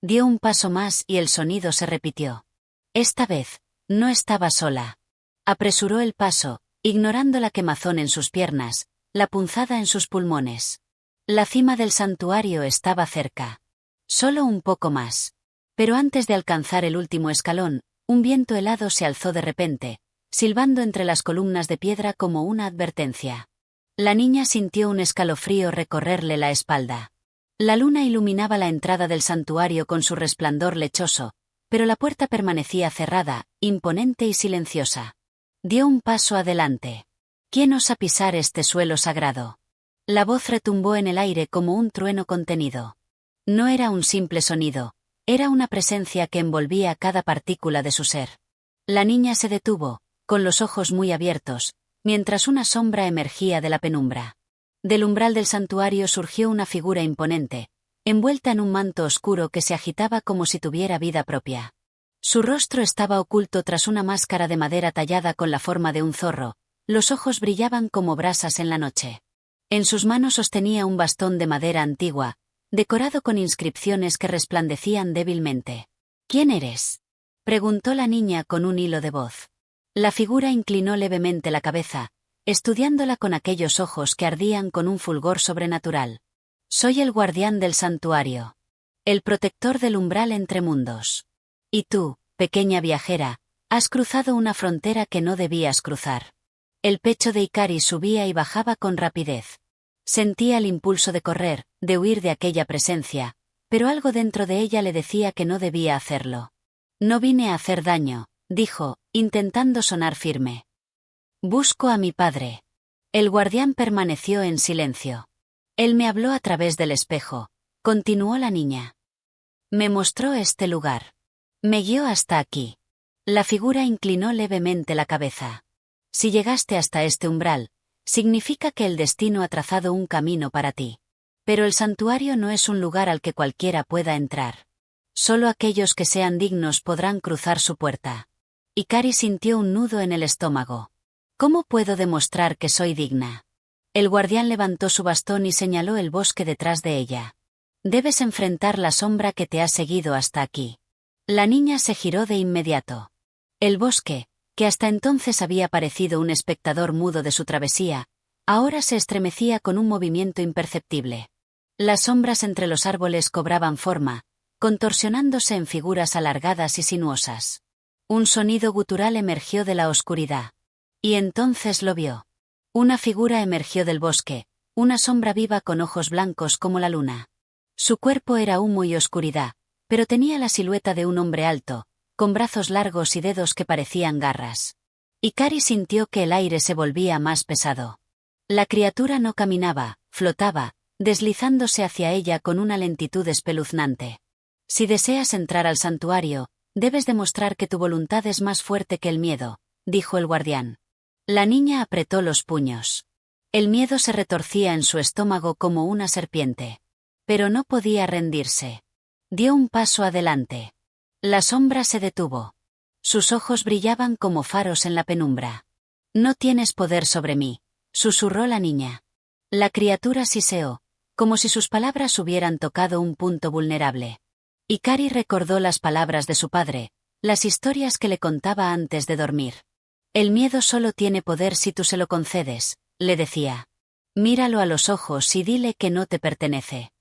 Dio un paso más y el sonido se repitió. Esta vez, no estaba sola. Apresuró el paso, ignorando la quemazón en sus piernas, la punzada en sus pulmones. La cima del santuario estaba cerca. Solo un poco más. Pero antes de alcanzar el último escalón, un viento helado se alzó de repente, silbando entre las columnas de piedra como una advertencia. La niña sintió un escalofrío recorrerle la espalda. La luna iluminaba la entrada del santuario con su resplandor lechoso, pero la puerta permanecía cerrada, imponente y silenciosa. Dio un paso adelante. ¿Quién osa pisar este suelo sagrado? La voz retumbó en el aire como un trueno contenido. No era un simple sonido, era una presencia que envolvía cada partícula de su ser. La niña se detuvo, con los ojos muy abiertos, mientras una sombra emergía de la penumbra. Del umbral del santuario surgió una figura imponente, envuelta en un manto oscuro que se agitaba como si tuviera vida propia. Su rostro estaba oculto tras una máscara de madera tallada con la forma de un zorro, los ojos brillaban como brasas en la noche. En sus manos sostenía un bastón de madera antigua, decorado con inscripciones que resplandecían débilmente. ¿Quién eres?, preguntó la niña con un hilo de voz. La figura inclinó levemente la cabeza, estudiándola con aquellos ojos que ardían con un fulgor sobrenatural. Soy el guardián del santuario. El protector del umbral entre mundos. Y tú, pequeña viajera, has cruzado una frontera que no debías cruzar. El pecho de Hikari subía y bajaba con rapidez. Sentía el impulso de correr, de huir de aquella presencia, pero algo dentro de ella le decía que no debía hacerlo. No vine a hacer daño, dijo, intentando sonar firme. Busco a mi padre. El guardián permaneció en silencio. Él me habló a través del espejo, continuó la niña. Me mostró este lugar. Me guió hasta aquí. La figura inclinó levemente la cabeza. Si llegaste hasta este umbral, significa que el destino ha trazado un camino para ti. Pero el santuario no es un lugar al que cualquiera pueda entrar. Solo aquellos que sean dignos podrán cruzar su puerta. Hikari sintió un nudo en el estómago. ¿Cómo puedo demostrar que soy digna? El guardián levantó su bastón y señaló el bosque detrás de ella. Debes enfrentar la sombra que te ha seguido hasta aquí. La niña se giró de inmediato. El bosque, que hasta entonces había parecido un espectador mudo de su travesía, ahora se estremecía con un movimiento imperceptible. Las sombras entre los árboles cobraban forma, contorsionándose en figuras alargadas y sinuosas. Un sonido gutural emergió de la oscuridad. Y entonces lo vio. Una figura emergió del bosque, una sombra viva con ojos blancos como la luna. Su cuerpo era humo y oscuridad, pero tenía la silueta de un hombre alto, con brazos largos y dedos que parecían garras. Hikari sintió que el aire se volvía más pesado. La criatura no caminaba, flotaba, deslizándose hacia ella con una lentitud espeluznante. Si deseas entrar al santuario, debes demostrar que tu voluntad es más fuerte que el miedo, dijo el guardián. La niña apretó los puños. El miedo se retorcía en su estómago como una serpiente. Pero no podía rendirse. Dio un paso adelante. La sombra se detuvo. Sus ojos brillaban como faros en la penumbra. No tienes poder sobre mí, susurró la niña. La criatura siseó, como si sus palabras hubieran tocado un punto vulnerable. Ikari recordó las palabras de su padre, las historias que le contaba antes de dormir. El miedo solo tiene poder si tú se lo concedes, le decía. Míralo a los ojos y dile que no te pertenece.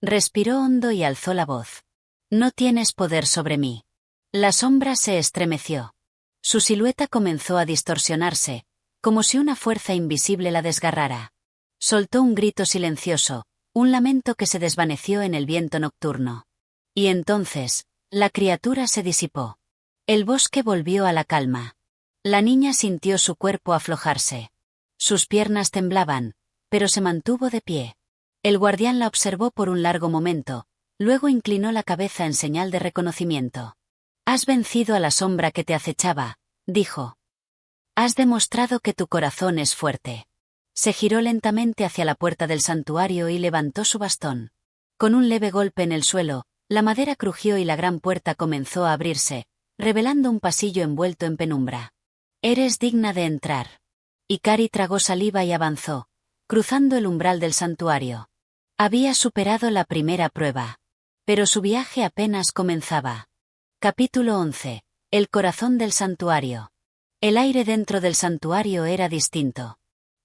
Respiró hondo y alzó la voz. No tienes poder sobre mí. La sombra se estremeció. Su silueta comenzó a distorsionarse, como si una fuerza invisible la desgarrara. Soltó un grito silencioso, un lamento que se desvaneció en el viento nocturno. Y entonces, la criatura se disipó. El bosque volvió a la calma. La niña sintió su cuerpo aflojarse. Sus piernas temblaban, pero se mantuvo de pie. El guardián la observó por un largo momento, luego inclinó la cabeza en señal de reconocimiento. Has vencido a la sombra que te acechaba, dijo. Has demostrado que tu corazón es fuerte. Se giró lentamente hacia la puerta del santuario y levantó su bastón. Con un leve golpe en el suelo, la madera crujió y la gran puerta comenzó a abrirse, revelando un pasillo envuelto en penumbra. Eres digna de entrar. Ikari tragó saliva y avanzó, cruzando el umbral del santuario. Había superado la primera prueba. Pero su viaje apenas comenzaba. Capítulo 11. El corazón del santuario. El aire dentro del santuario era distinto.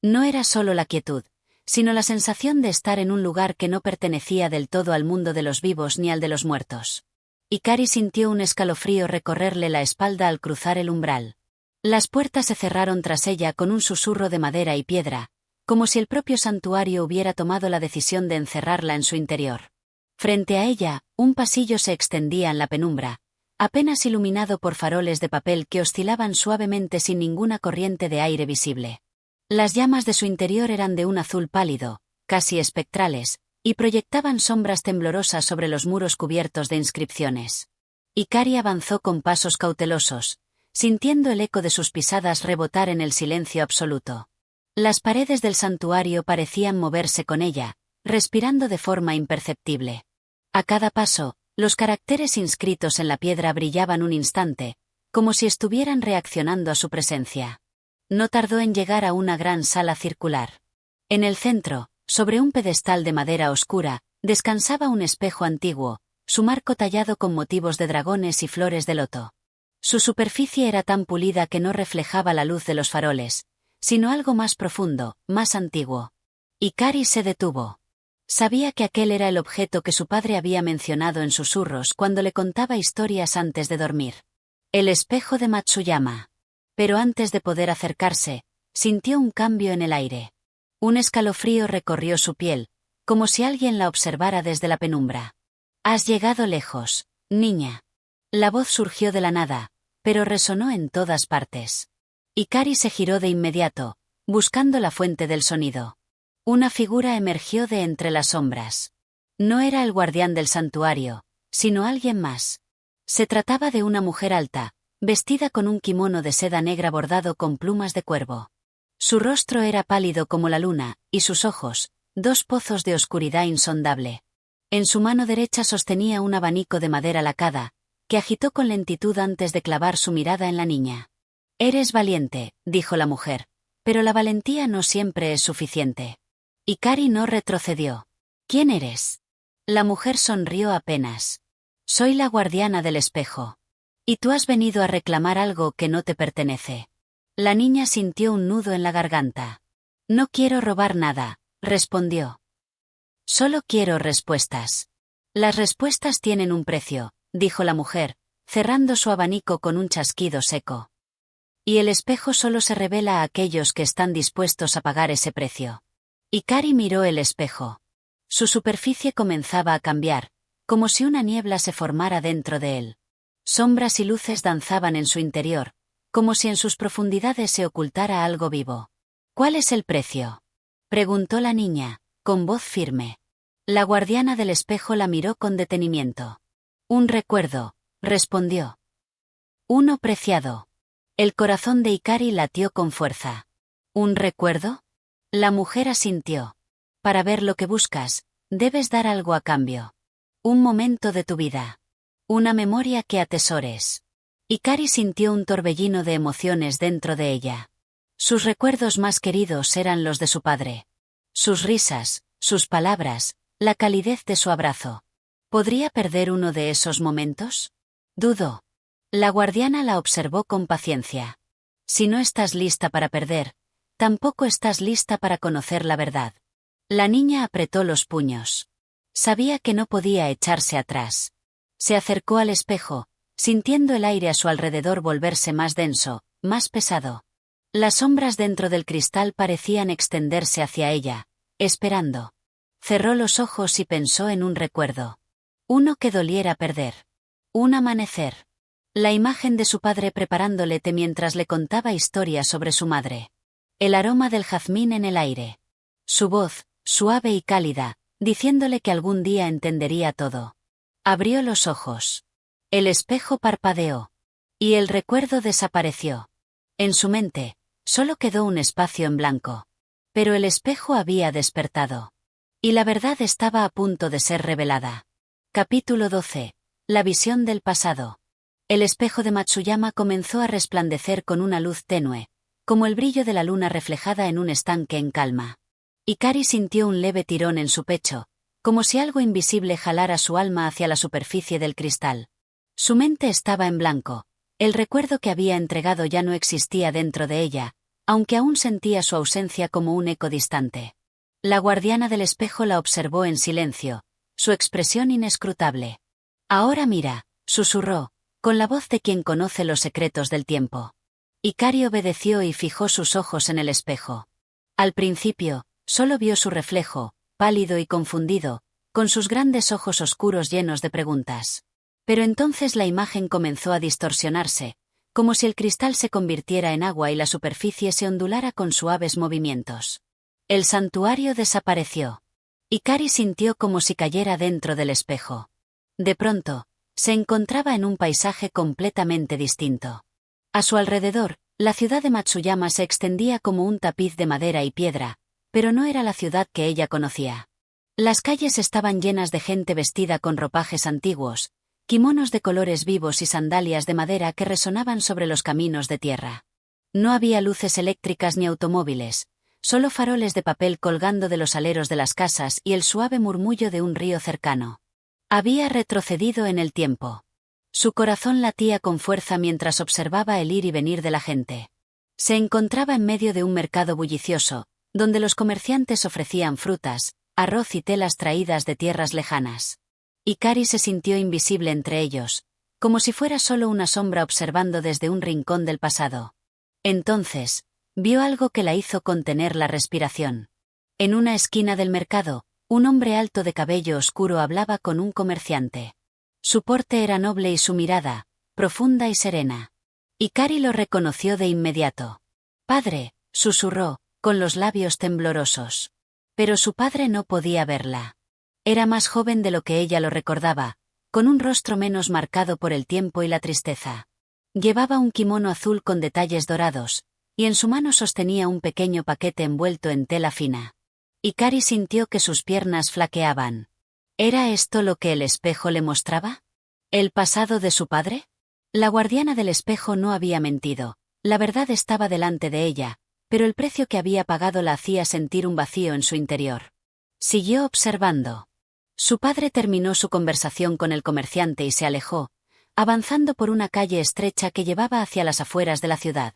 No era solo la quietud, sino la sensación de estar en un lugar que no pertenecía del todo al mundo de los vivos ni al de los muertos. Ikari sintió un escalofrío recorrerle la espalda al cruzar el umbral. Las puertas se cerraron tras ella con un susurro de madera y piedra, como si el propio santuario hubiera tomado la decisión de encerrarla en su interior. Frente a ella, un pasillo se extendía en la penumbra, apenas iluminado por faroles de papel que oscilaban suavemente sin ninguna corriente de aire visible. Las llamas de su interior eran de un azul pálido, casi espectrales, y proyectaban sombras temblorosas sobre los muros cubiertos de inscripciones. Ikari avanzó con pasos cautelosos, sintiendo el eco de sus pisadas rebotar en el silencio absoluto. Las paredes del santuario parecían moverse con ella, respirando de forma imperceptible. A cada paso, los caracteres inscritos en la piedra brillaban un instante, como si estuvieran reaccionando a su presencia. No tardó en llegar a una gran sala circular. En el centro, sobre un pedestal de madera oscura, descansaba un espejo antiguo, su marco tallado con motivos de dragones y flores de loto. Su superficie era tan pulida que no reflejaba la luz de los faroles, sino algo más profundo, más antiguo. Ikari se detuvo. Sabía que aquel era el objeto que su padre había mencionado en susurros cuando le contaba historias antes de dormir. El espejo de Matsuyama. Pero antes de poder acercarse, sintió un cambio en el aire. Un escalofrío recorrió su piel, como si alguien la observara desde la penumbra. Has llegado lejos, niña. La voz surgió de la nada, pero resonó en todas partes. Ikari se giró de inmediato, buscando la fuente del sonido. Una figura emergió de entre las sombras. No era el guardián del santuario, sino alguien más. Se trataba de una mujer alta, vestida con un kimono de seda negra bordado con plumas de cuervo. Su rostro era pálido como la luna, y sus ojos, dos pozos de oscuridad insondable. En su mano derecha sostenía un abanico de madera lacada, que agitó con lentitud antes de clavar su mirada en la niña. Eres valiente, dijo la mujer, pero la valentía no siempre es suficiente. Ikari no retrocedió. ¿Quién eres? La mujer sonrió apenas. Soy la guardiana del espejo. Y tú has venido a reclamar algo que no te pertenece. La niña sintió un nudo en la garganta. No quiero robar nada, respondió. Solo quiero respuestas. Las respuestas tienen un precio, dijo la mujer, cerrando su abanico con un chasquido seco. Y el espejo solo se revela a aquellos que están dispuestos a pagar ese precio. Ikari miró el espejo. Su superficie comenzaba a cambiar, como si una niebla se formara dentro de él. Sombras y luces danzaban en su interior, como si en sus profundidades se ocultara algo vivo. ¿Cuál es el precio?, preguntó la niña, con voz firme. La guardiana del espejo la miró con detenimiento. Un recuerdo, respondió. Uno preciado. El corazón de Ikari latió con fuerza. ¿Un recuerdo? La mujer asintió. Para ver lo que buscas, debes dar algo a cambio. Un momento de tu vida. Una memoria que atesores. Ikari sintió un torbellino de emociones dentro de ella. Sus recuerdos más queridos eran los de su padre. Sus risas, sus palabras, la calidez de su abrazo. ¿Podría perder uno de esos momentos? Dudó. La guardiana la observó con paciencia. Si no estás lista para perder, tampoco estás lista para conocer la verdad. La niña apretó los puños. Sabía que no podía echarse atrás. Se acercó al espejo, sintiendo el aire a su alrededor volverse más denso, más pesado. Las sombras dentro del cristal parecían extenderse hacia ella, esperando. Cerró los ojos y pensó en un recuerdo. Uno que doliera perder. Un amanecer. La imagen de su padre preparándole té mientras le contaba historias sobre su madre. El aroma del jazmín en el aire. Su voz, suave y cálida, diciéndole que algún día entendería todo. Abrió los ojos. El espejo parpadeó. Y el recuerdo desapareció. En su mente, solo quedó un espacio en blanco. Pero el espejo había despertado. Y la verdad estaba a punto de ser revelada. Capítulo 12. La visión del pasado. El espejo de Matsuyama comenzó a resplandecer con una luz tenue, como el brillo de la luna reflejada en un estanque en calma. Hikari sintió un leve tirón en su pecho, como si algo invisible jalara su alma hacia la superficie del cristal. Su mente estaba en blanco, el recuerdo que había entregado ya no existía dentro de ella, aunque aún sentía su ausencia como un eco distante. La guardiana del espejo la observó en silencio, su expresión inescrutable. «Ahora mira», susurró, con la voz de quien conoce los secretos del tiempo. Hikari obedeció y fijó sus ojos en el espejo. Al principio, solo vio su reflejo, pálido y confundido, con sus grandes ojos oscuros llenos de preguntas. Pero entonces la imagen comenzó a distorsionarse, como si el cristal se convirtiera en agua y la superficie se ondulara con suaves movimientos. El santuario desapareció. Hikari sintió como si cayera dentro del espejo. De pronto, se encontraba en un paisaje completamente distinto. A su alrededor, la ciudad de Matsuyama se extendía como un tapiz de madera y piedra, pero no era la ciudad que ella conocía. Las calles estaban llenas de gente vestida con ropajes antiguos, kimonos de colores vivos y sandalias de madera que resonaban sobre los caminos de tierra. No había luces eléctricas ni automóviles, solo faroles de papel colgando de los aleros de las casas y el suave murmullo de un río cercano. Había retrocedido en el tiempo. Su corazón latía con fuerza mientras observaba el ir y venir de la gente. Se encontraba en medio de un mercado bullicioso, donde los comerciantes ofrecían frutas, arroz y telas traídas de tierras lejanas. Hikari se sintió invisible entre ellos, como si fuera solo una sombra observando desde un rincón del pasado. Entonces, vio algo que la hizo contener la respiración. En una esquina del mercado, un hombre alto de cabello oscuro hablaba con un comerciante. Su porte era noble y su mirada, profunda y serena. Hikari lo reconoció de inmediato. «Padre», susurró, con los labios temblorosos. Pero su padre no podía verla. Era más joven de lo que ella lo recordaba, con un rostro menos marcado por el tiempo y la tristeza. Llevaba un kimono azul con detalles dorados, y en su mano sostenía un pequeño paquete envuelto en tela fina. Hikari sintió que sus piernas flaqueaban. ¿Era esto lo que el espejo le mostraba? ¿El pasado de su padre? La guardiana del espejo no había mentido, la verdad estaba delante de ella, pero el precio que había pagado la hacía sentir un vacío en su interior. Siguió observando. Su padre terminó su conversación con el comerciante y se alejó, avanzando por una calle estrecha que llevaba hacia las afueras de la ciudad.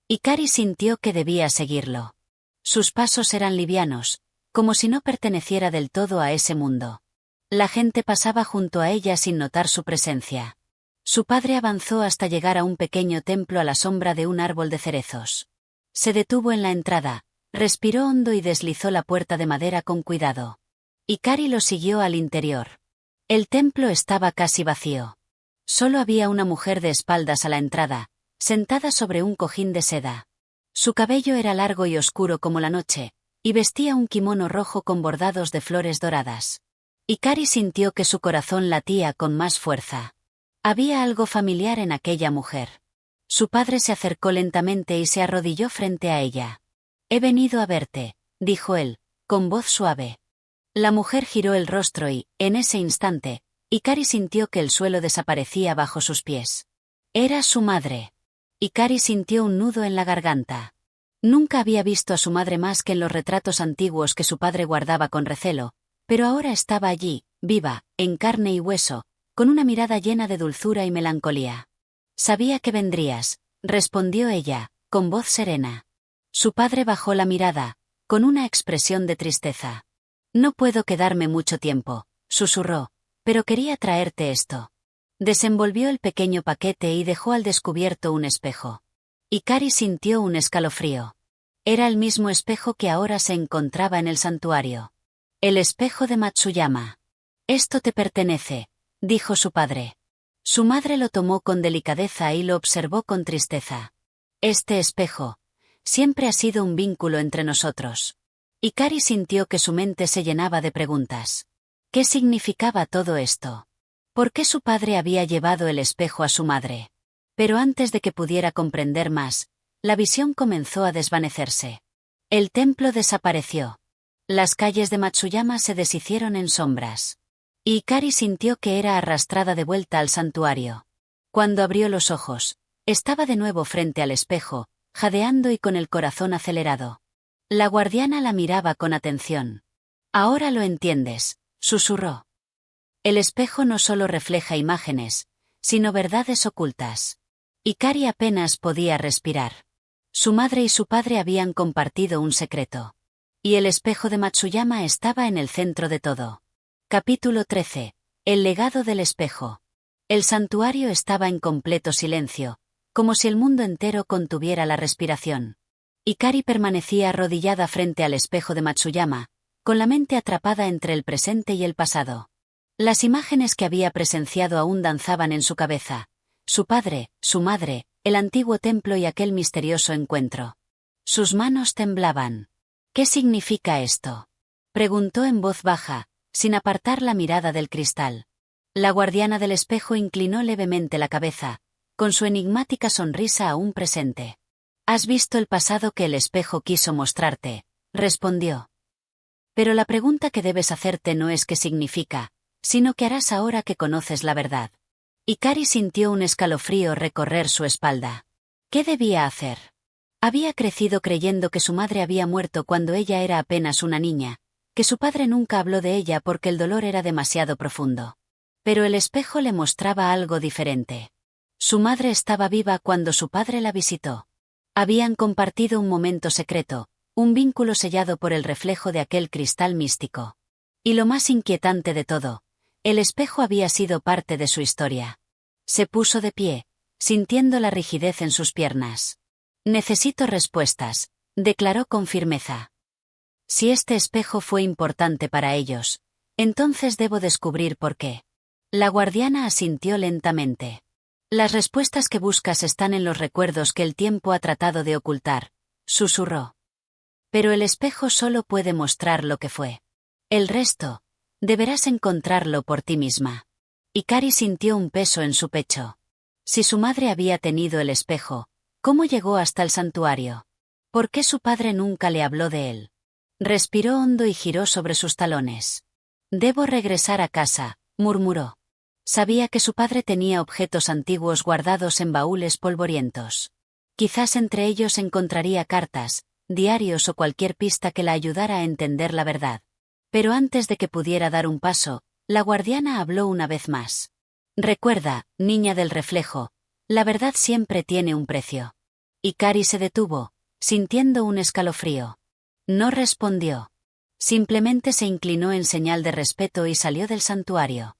Hikari sintió que debía seguirlo. Sus pasos eran livianos, como si no perteneciera del todo a ese mundo. La gente pasaba junto a ella sin notar su presencia. Su padre avanzó hasta llegar a un pequeño templo a la sombra de un árbol de cerezos. Se detuvo en la entrada, respiró hondo y deslizó la puerta de madera con cuidado. Hikari lo siguió al interior. El templo estaba casi vacío. Solo había una mujer de espaldas a la entrada, sentada sobre un cojín de seda. Su cabello era largo y oscuro como la noche, y vestía un kimono rojo con bordados de flores doradas. Hikari sintió que su corazón latía con más fuerza. Había algo familiar en aquella mujer. Su padre se acercó lentamente y se arrodilló frente a ella. «He venido a verte», dijo él, con voz suave. La mujer giró el rostro y, en ese instante, Hikari sintió que el suelo desaparecía bajo sus pies. Era su madre. Hikari sintió un nudo en la garganta. Nunca había visto a su madre más que en los retratos antiguos que su padre guardaba con recelo, pero ahora estaba allí, viva, en carne y hueso, con una mirada llena de dulzura y melancolía. «Sabía que vendrías», respondió ella, con voz serena. Su padre bajó la mirada, con una expresión de tristeza. «No puedo quedarme mucho tiempo», susurró, «pero quería traerte esto». Desenvolvió el pequeño paquete y dejó al descubierto un espejo. Hikari sintió un escalofrío. Era el mismo espejo que ahora se encontraba en el santuario. El espejo de Matsuyama. «Esto te pertenece», dijo su padre. Su madre lo tomó con delicadeza y lo observó con tristeza. «Este espejo siempre ha sido un vínculo entre nosotros». Hikari sintió que su mente se llenaba de preguntas. ¿Qué significaba todo esto? ¿Por qué su padre había llevado el espejo a su madre? Pero antes de que pudiera comprender más, la visión comenzó a desvanecerse. El templo desapareció. Las calles de Matsuyama se deshicieron en sombras. Y Hikari sintió que era arrastrada de vuelta al santuario. Cuando abrió los ojos, estaba de nuevo frente al espejo, jadeando y con el corazón acelerado. La guardiana la miraba con atención. «Ahora lo entiendes», susurró. «El espejo no solo refleja imágenes, sino verdades ocultas». Hikari apenas podía respirar. Su madre y su padre habían compartido un secreto. Y el espejo de Matsuyama estaba en el centro de todo. Capítulo 13. El legado del espejo. El santuario estaba en completo silencio, como si el mundo entero contuviera la respiración. Hikari permanecía arrodillada frente al espejo de Matsuyama, con la mente atrapada entre el presente y el pasado. Las imágenes que había presenciado aún danzaban en su cabeza. Su padre, su madre, el antiguo templo y aquel misterioso encuentro. Sus manos temblaban. «¿Qué significa esto?», preguntó en voz baja, sin apartar la mirada del cristal. La guardiana del espejo inclinó levemente la cabeza, con su enigmática sonrisa aún presente. «Has visto el pasado que el espejo quiso mostrarte», respondió. «Pero la pregunta que debes hacerte no es qué significa, sino qué harás ahora que conoces la verdad». Hikari sintió un escalofrío recorrer su espalda. ¿Qué debía hacer? Había crecido creyendo que su madre había muerto cuando ella era apenas una niña, que su padre nunca habló de ella porque el dolor era demasiado profundo. Pero el espejo le mostraba algo diferente. Su madre estaba viva cuando su padre la visitó. Habían compartido un momento secreto, un vínculo sellado por el reflejo de aquel cristal místico. Y lo más inquietante de todo, el espejo había sido parte de su historia. Se puso de pie, sintiendo la rigidez en sus piernas. «Necesito respuestas», declaró con firmeza. «Si este espejo fue importante para ellos, entonces debo descubrir por qué». La guardiana asintió lentamente. «Las respuestas que buscas están en los recuerdos que el tiempo ha tratado de ocultar», susurró. «Pero el espejo solo puede mostrar lo que fue. El resto, deberás encontrarlo por ti misma». Hikari sintió un peso en su pecho. Si su madre había tenido el espejo, ¿cómo llegó hasta el santuario? ¿Por qué su padre nunca le habló de él? Respiró hondo y giró sobre sus talones. «Debo regresar a casa», murmuró. Sabía que su padre tenía objetos antiguos guardados en baúles polvorientos. Quizás entre ellos encontraría cartas, diarios o cualquier pista que la ayudara a entender la verdad. Pero antes de que pudiera dar un paso, la guardiana habló una vez más. «Recuerda, niña del reflejo, la verdad siempre tiene un precio». Hikari se detuvo, sintiendo un escalofrío. No respondió. Simplemente se inclinó en señal de respeto y salió del santuario.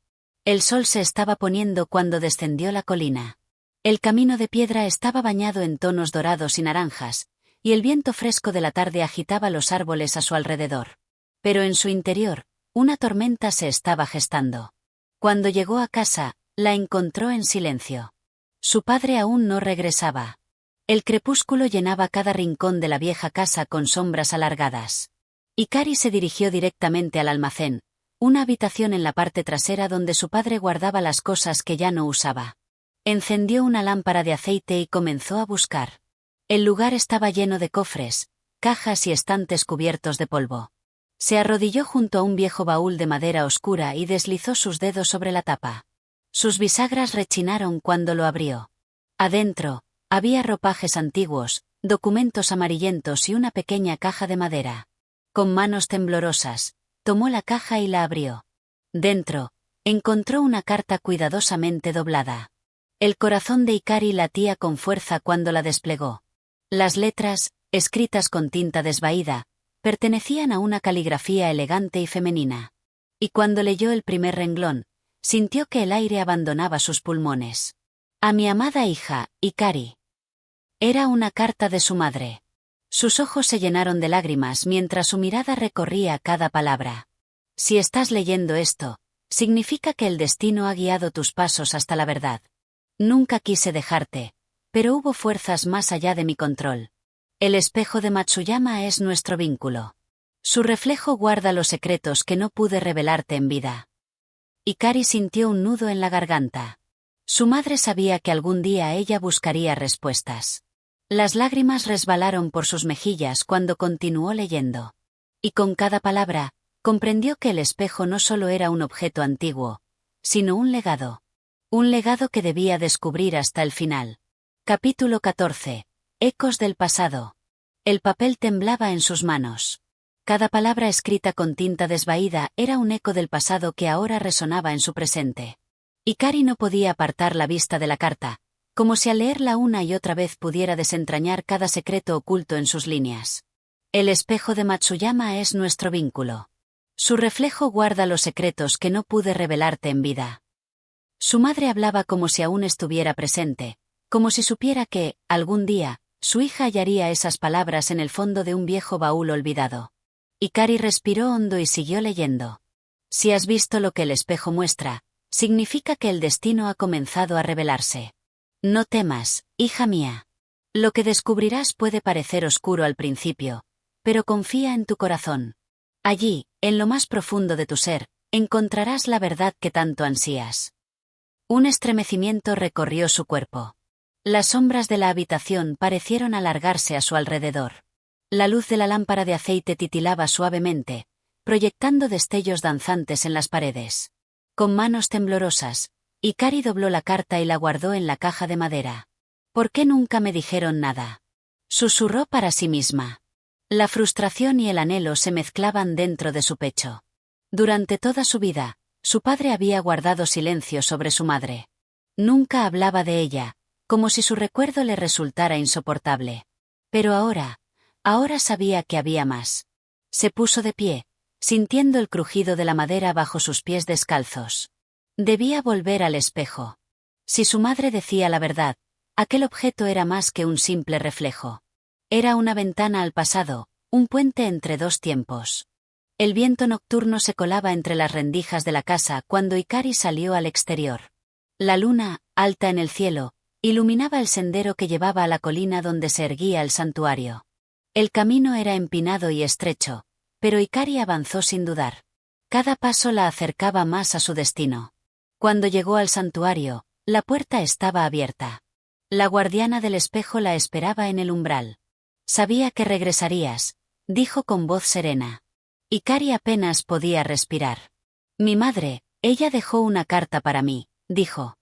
El sol se estaba poniendo cuando descendió la colina. El camino de piedra estaba bañado en tonos dorados y naranjas, y el viento fresco de la tarde agitaba los árboles a su alrededor. Pero en su interior, una tormenta se estaba gestando. Cuando llegó a casa, la encontró en silencio. Su padre aún no regresaba. El crepúsculo llenaba cada rincón de la vieja casa con sombras alargadas. Hikari se dirigió directamente al almacén, una habitación en la parte trasera donde su padre guardaba las cosas que ya no usaba. Encendió una lámpara de aceite y comenzó a buscar. El lugar estaba lleno de cofres, cajas y estantes cubiertos de polvo. Se arrodilló junto a un viejo baúl de madera oscura y deslizó sus dedos sobre la tapa. Sus bisagras rechinaron cuando lo abrió. Adentro, había ropajes antiguos, documentos amarillentos y una pequeña caja de madera. Con manos temblorosas, tomó la caja y la abrió. Dentro, encontró una carta cuidadosamente doblada. El corazón de Hikari latía con fuerza cuando la desplegó. Las letras, escritas con tinta desvaída, pertenecían a una caligrafía elegante y femenina. Y cuando leyó el primer renglón, sintió que el aire abandonaba sus pulmones. A mi amada hija, Hikari. Era una carta de su madre. Sus ojos se llenaron de lágrimas mientras su mirada recorría cada palabra. Si estás leyendo esto, significa que el destino ha guiado tus pasos hasta la verdad. Nunca quise dejarte, pero hubo fuerzas más allá de mi control. El espejo de Matsuyama es nuestro vínculo. Su reflejo guarda los secretos que no pude revelarte en vida. Hikari sintió un nudo en la garganta. Su madre sabía que algún día ella buscaría respuestas. Las lágrimas resbalaron por sus mejillas cuando continuó leyendo. Y con cada palabra, comprendió que el espejo no solo era un objeto antiguo, sino un legado. Un legado que debía descubrir hasta el final. Capítulo 14. Ecos del pasado. El papel temblaba en sus manos. Cada palabra escrita con tinta desvaída era un eco del pasado que ahora resonaba en su presente. Hikari no podía apartar la vista de la carta, como si al leerla una y otra vez pudiera desentrañar cada secreto oculto en sus líneas. El espejo de Matsuyama es nuestro vínculo. Su reflejo guarda los secretos que no pude revelarte en vida. Su madre hablaba como si aún estuviera presente, como si supiera que, algún día, su hija hallaría esas palabras en el fondo de un viejo baúl olvidado. Hikari respiró hondo y siguió leyendo. Si has visto lo que el espejo muestra, significa que el destino ha comenzado a revelarse. No temas, hija mía. Lo que descubrirás puede parecer oscuro al principio, pero confía en tu corazón. Allí, en lo más profundo de tu ser, encontrarás la verdad que tanto ansías. Un estremecimiento recorrió su cuerpo. Las sombras de la habitación parecieron alargarse a su alrededor. La luz de la lámpara de aceite titilaba suavemente, proyectando destellos danzantes en las paredes. Con manos temblorosas, Hikari dobló la carta y la guardó en la caja de madera. ¿Por qué nunca me dijeron nada? Susurró para sí misma. La frustración y el anhelo se mezclaban dentro de su pecho. Durante toda su vida, su padre había guardado silencio sobre su madre. Nunca hablaba de ella, como si su recuerdo le resultara insoportable. Pero ahora sabía que había más. Se puso de pie, sintiendo el crujido de la madera bajo sus pies descalzos. Debía volver al espejo. Si su madre decía la verdad, aquel objeto era más que un simple reflejo. Era una ventana al pasado, un puente entre dos tiempos. El viento nocturno se colaba entre las rendijas de la casa cuando Hikari salió al exterior. La luna, alta en el cielo, iluminaba el sendero que llevaba a la colina donde se erguía el santuario. El camino era empinado y estrecho, pero Hikari avanzó sin dudar. Cada paso la acercaba más a su destino. Cuando llegó al santuario, la puerta estaba abierta. La guardiana del espejo la esperaba en el umbral. Sabía que regresarías, dijo con voz serena. Hikari apenas podía respirar. Mi madre, ella dejó una carta para mí, dijo.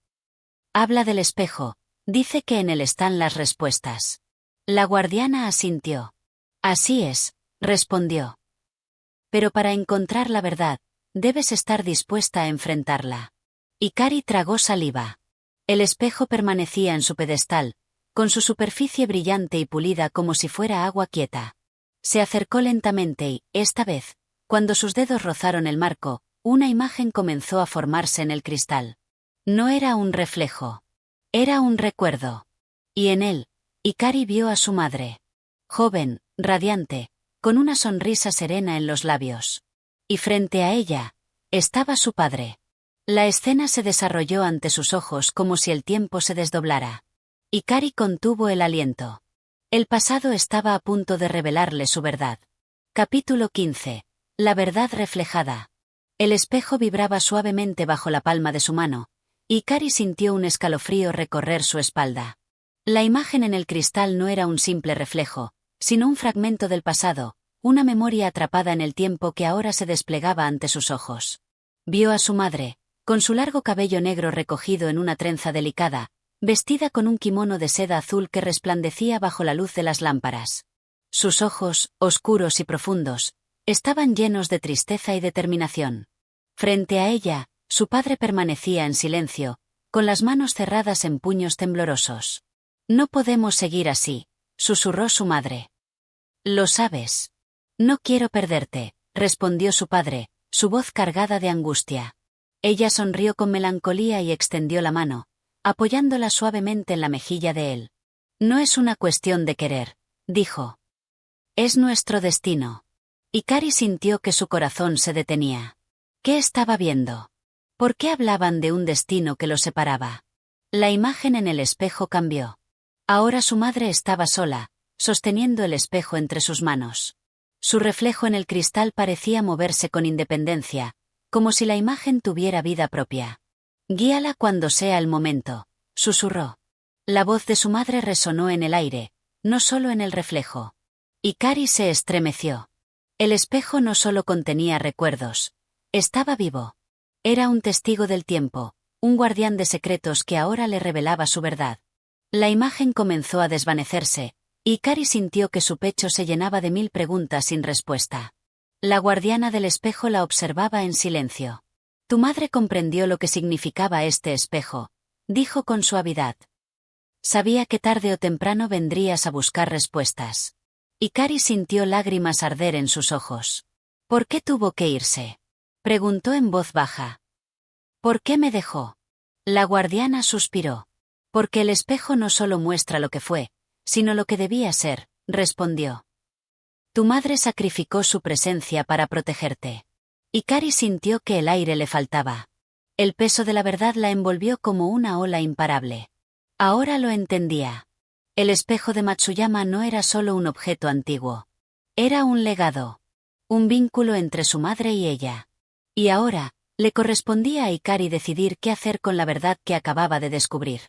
Habla del espejo, dice que en él están las respuestas. La guardiana asintió. Así es, respondió. Pero para encontrar la verdad, debes estar dispuesta a enfrentarla. Hikari tragó saliva. El espejo permanecía en su pedestal, con su superficie brillante y pulida como si fuera agua quieta. Se acercó lentamente y, esta vez, cuando sus dedos rozaron el marco, una imagen comenzó a formarse en el cristal. No era un reflejo. Era un recuerdo. Y en él, Hikari vio a su madre. Joven, radiante, con una sonrisa serena en los labios. Y frente a ella, estaba su padre. La escena se desarrolló ante sus ojos como si el tiempo se desdoblara. Hikari contuvo el aliento. El pasado estaba a punto de revelarle su verdad. Capítulo 15. La verdad reflejada. El espejo vibraba suavemente bajo la palma de su mano, y Hikari sintió un escalofrío recorrer su espalda. La imagen en el cristal no era un simple reflejo, sino un fragmento del pasado, una memoria atrapada en el tiempo que ahora se desplegaba ante sus ojos. Vio a su madre, con su largo cabello negro recogido en una trenza delicada, vestida con un kimono de seda azul que resplandecía bajo la luz de las lámparas. Sus ojos, oscuros y profundos, estaban llenos de tristeza y determinación. Frente a ella, su padre permanecía en silencio, con las manos cerradas en puños temblorosos. «No podemos seguir así», susurró su madre. «Lo sabes. No quiero perderte», respondió su padre, su voz cargada de angustia. Ella sonrió con melancolía y extendió la mano, apoyándola suavemente en la mejilla de él. «No es una cuestión de querer», dijo. «Es nuestro destino». Hikari sintió que su corazón se detenía. ¿Qué estaba viendo? ¿Por qué hablaban de un destino que los separaba? La imagen en el espejo cambió. Ahora su madre estaba sola, sosteniendo el espejo entre sus manos. Su reflejo en el cristal parecía moverse con independencia, como si la imagen tuviera vida propia. «Guíala cuando sea el momento», susurró. La voz de su madre resonó en el aire, no solo en el reflejo. Hikari se estremeció. El espejo no solo contenía recuerdos. Estaba vivo. Era un testigo del tiempo, un guardián de secretos que ahora le revelaba su verdad. La imagen comenzó a desvanecerse, y Hikari sintió que su pecho se llenaba de 1000 preguntas sin respuesta. La guardiana del espejo la observaba en silencio. «Tu madre comprendió lo que significaba este espejo», dijo con suavidad. «Sabía que tarde o temprano vendrías a buscar respuestas». Hikari sintió lágrimas arder en sus ojos. «¿Por qué tuvo que irse?», preguntó en voz baja. «¿Por qué me dejó?». La guardiana suspiró. «Porque el espejo no solo muestra lo que fue, sino lo que debía ser», respondió. «Tu madre sacrificó su presencia para protegerte». Hikari sintió que el aire le faltaba. El peso de la verdad la envolvió como una ola imparable. Ahora lo entendía. El espejo de Matsuyama no era solo un objeto antiguo. Era un legado. Un vínculo entre su madre y ella. Y ahora, le correspondía a Hikari decidir qué hacer con la verdad que acababa de descubrir.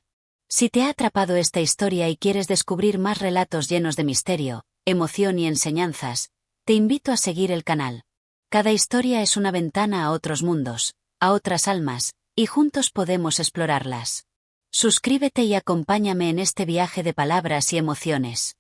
Si te ha atrapado esta historia y quieres descubrir más relatos llenos de misterio, emoción y enseñanzas, te invito a seguir el canal. Cada historia es una ventana a otros mundos, a otras almas, y juntos podemos explorarlas. Suscríbete y acompáñame en este viaje de palabras y emociones.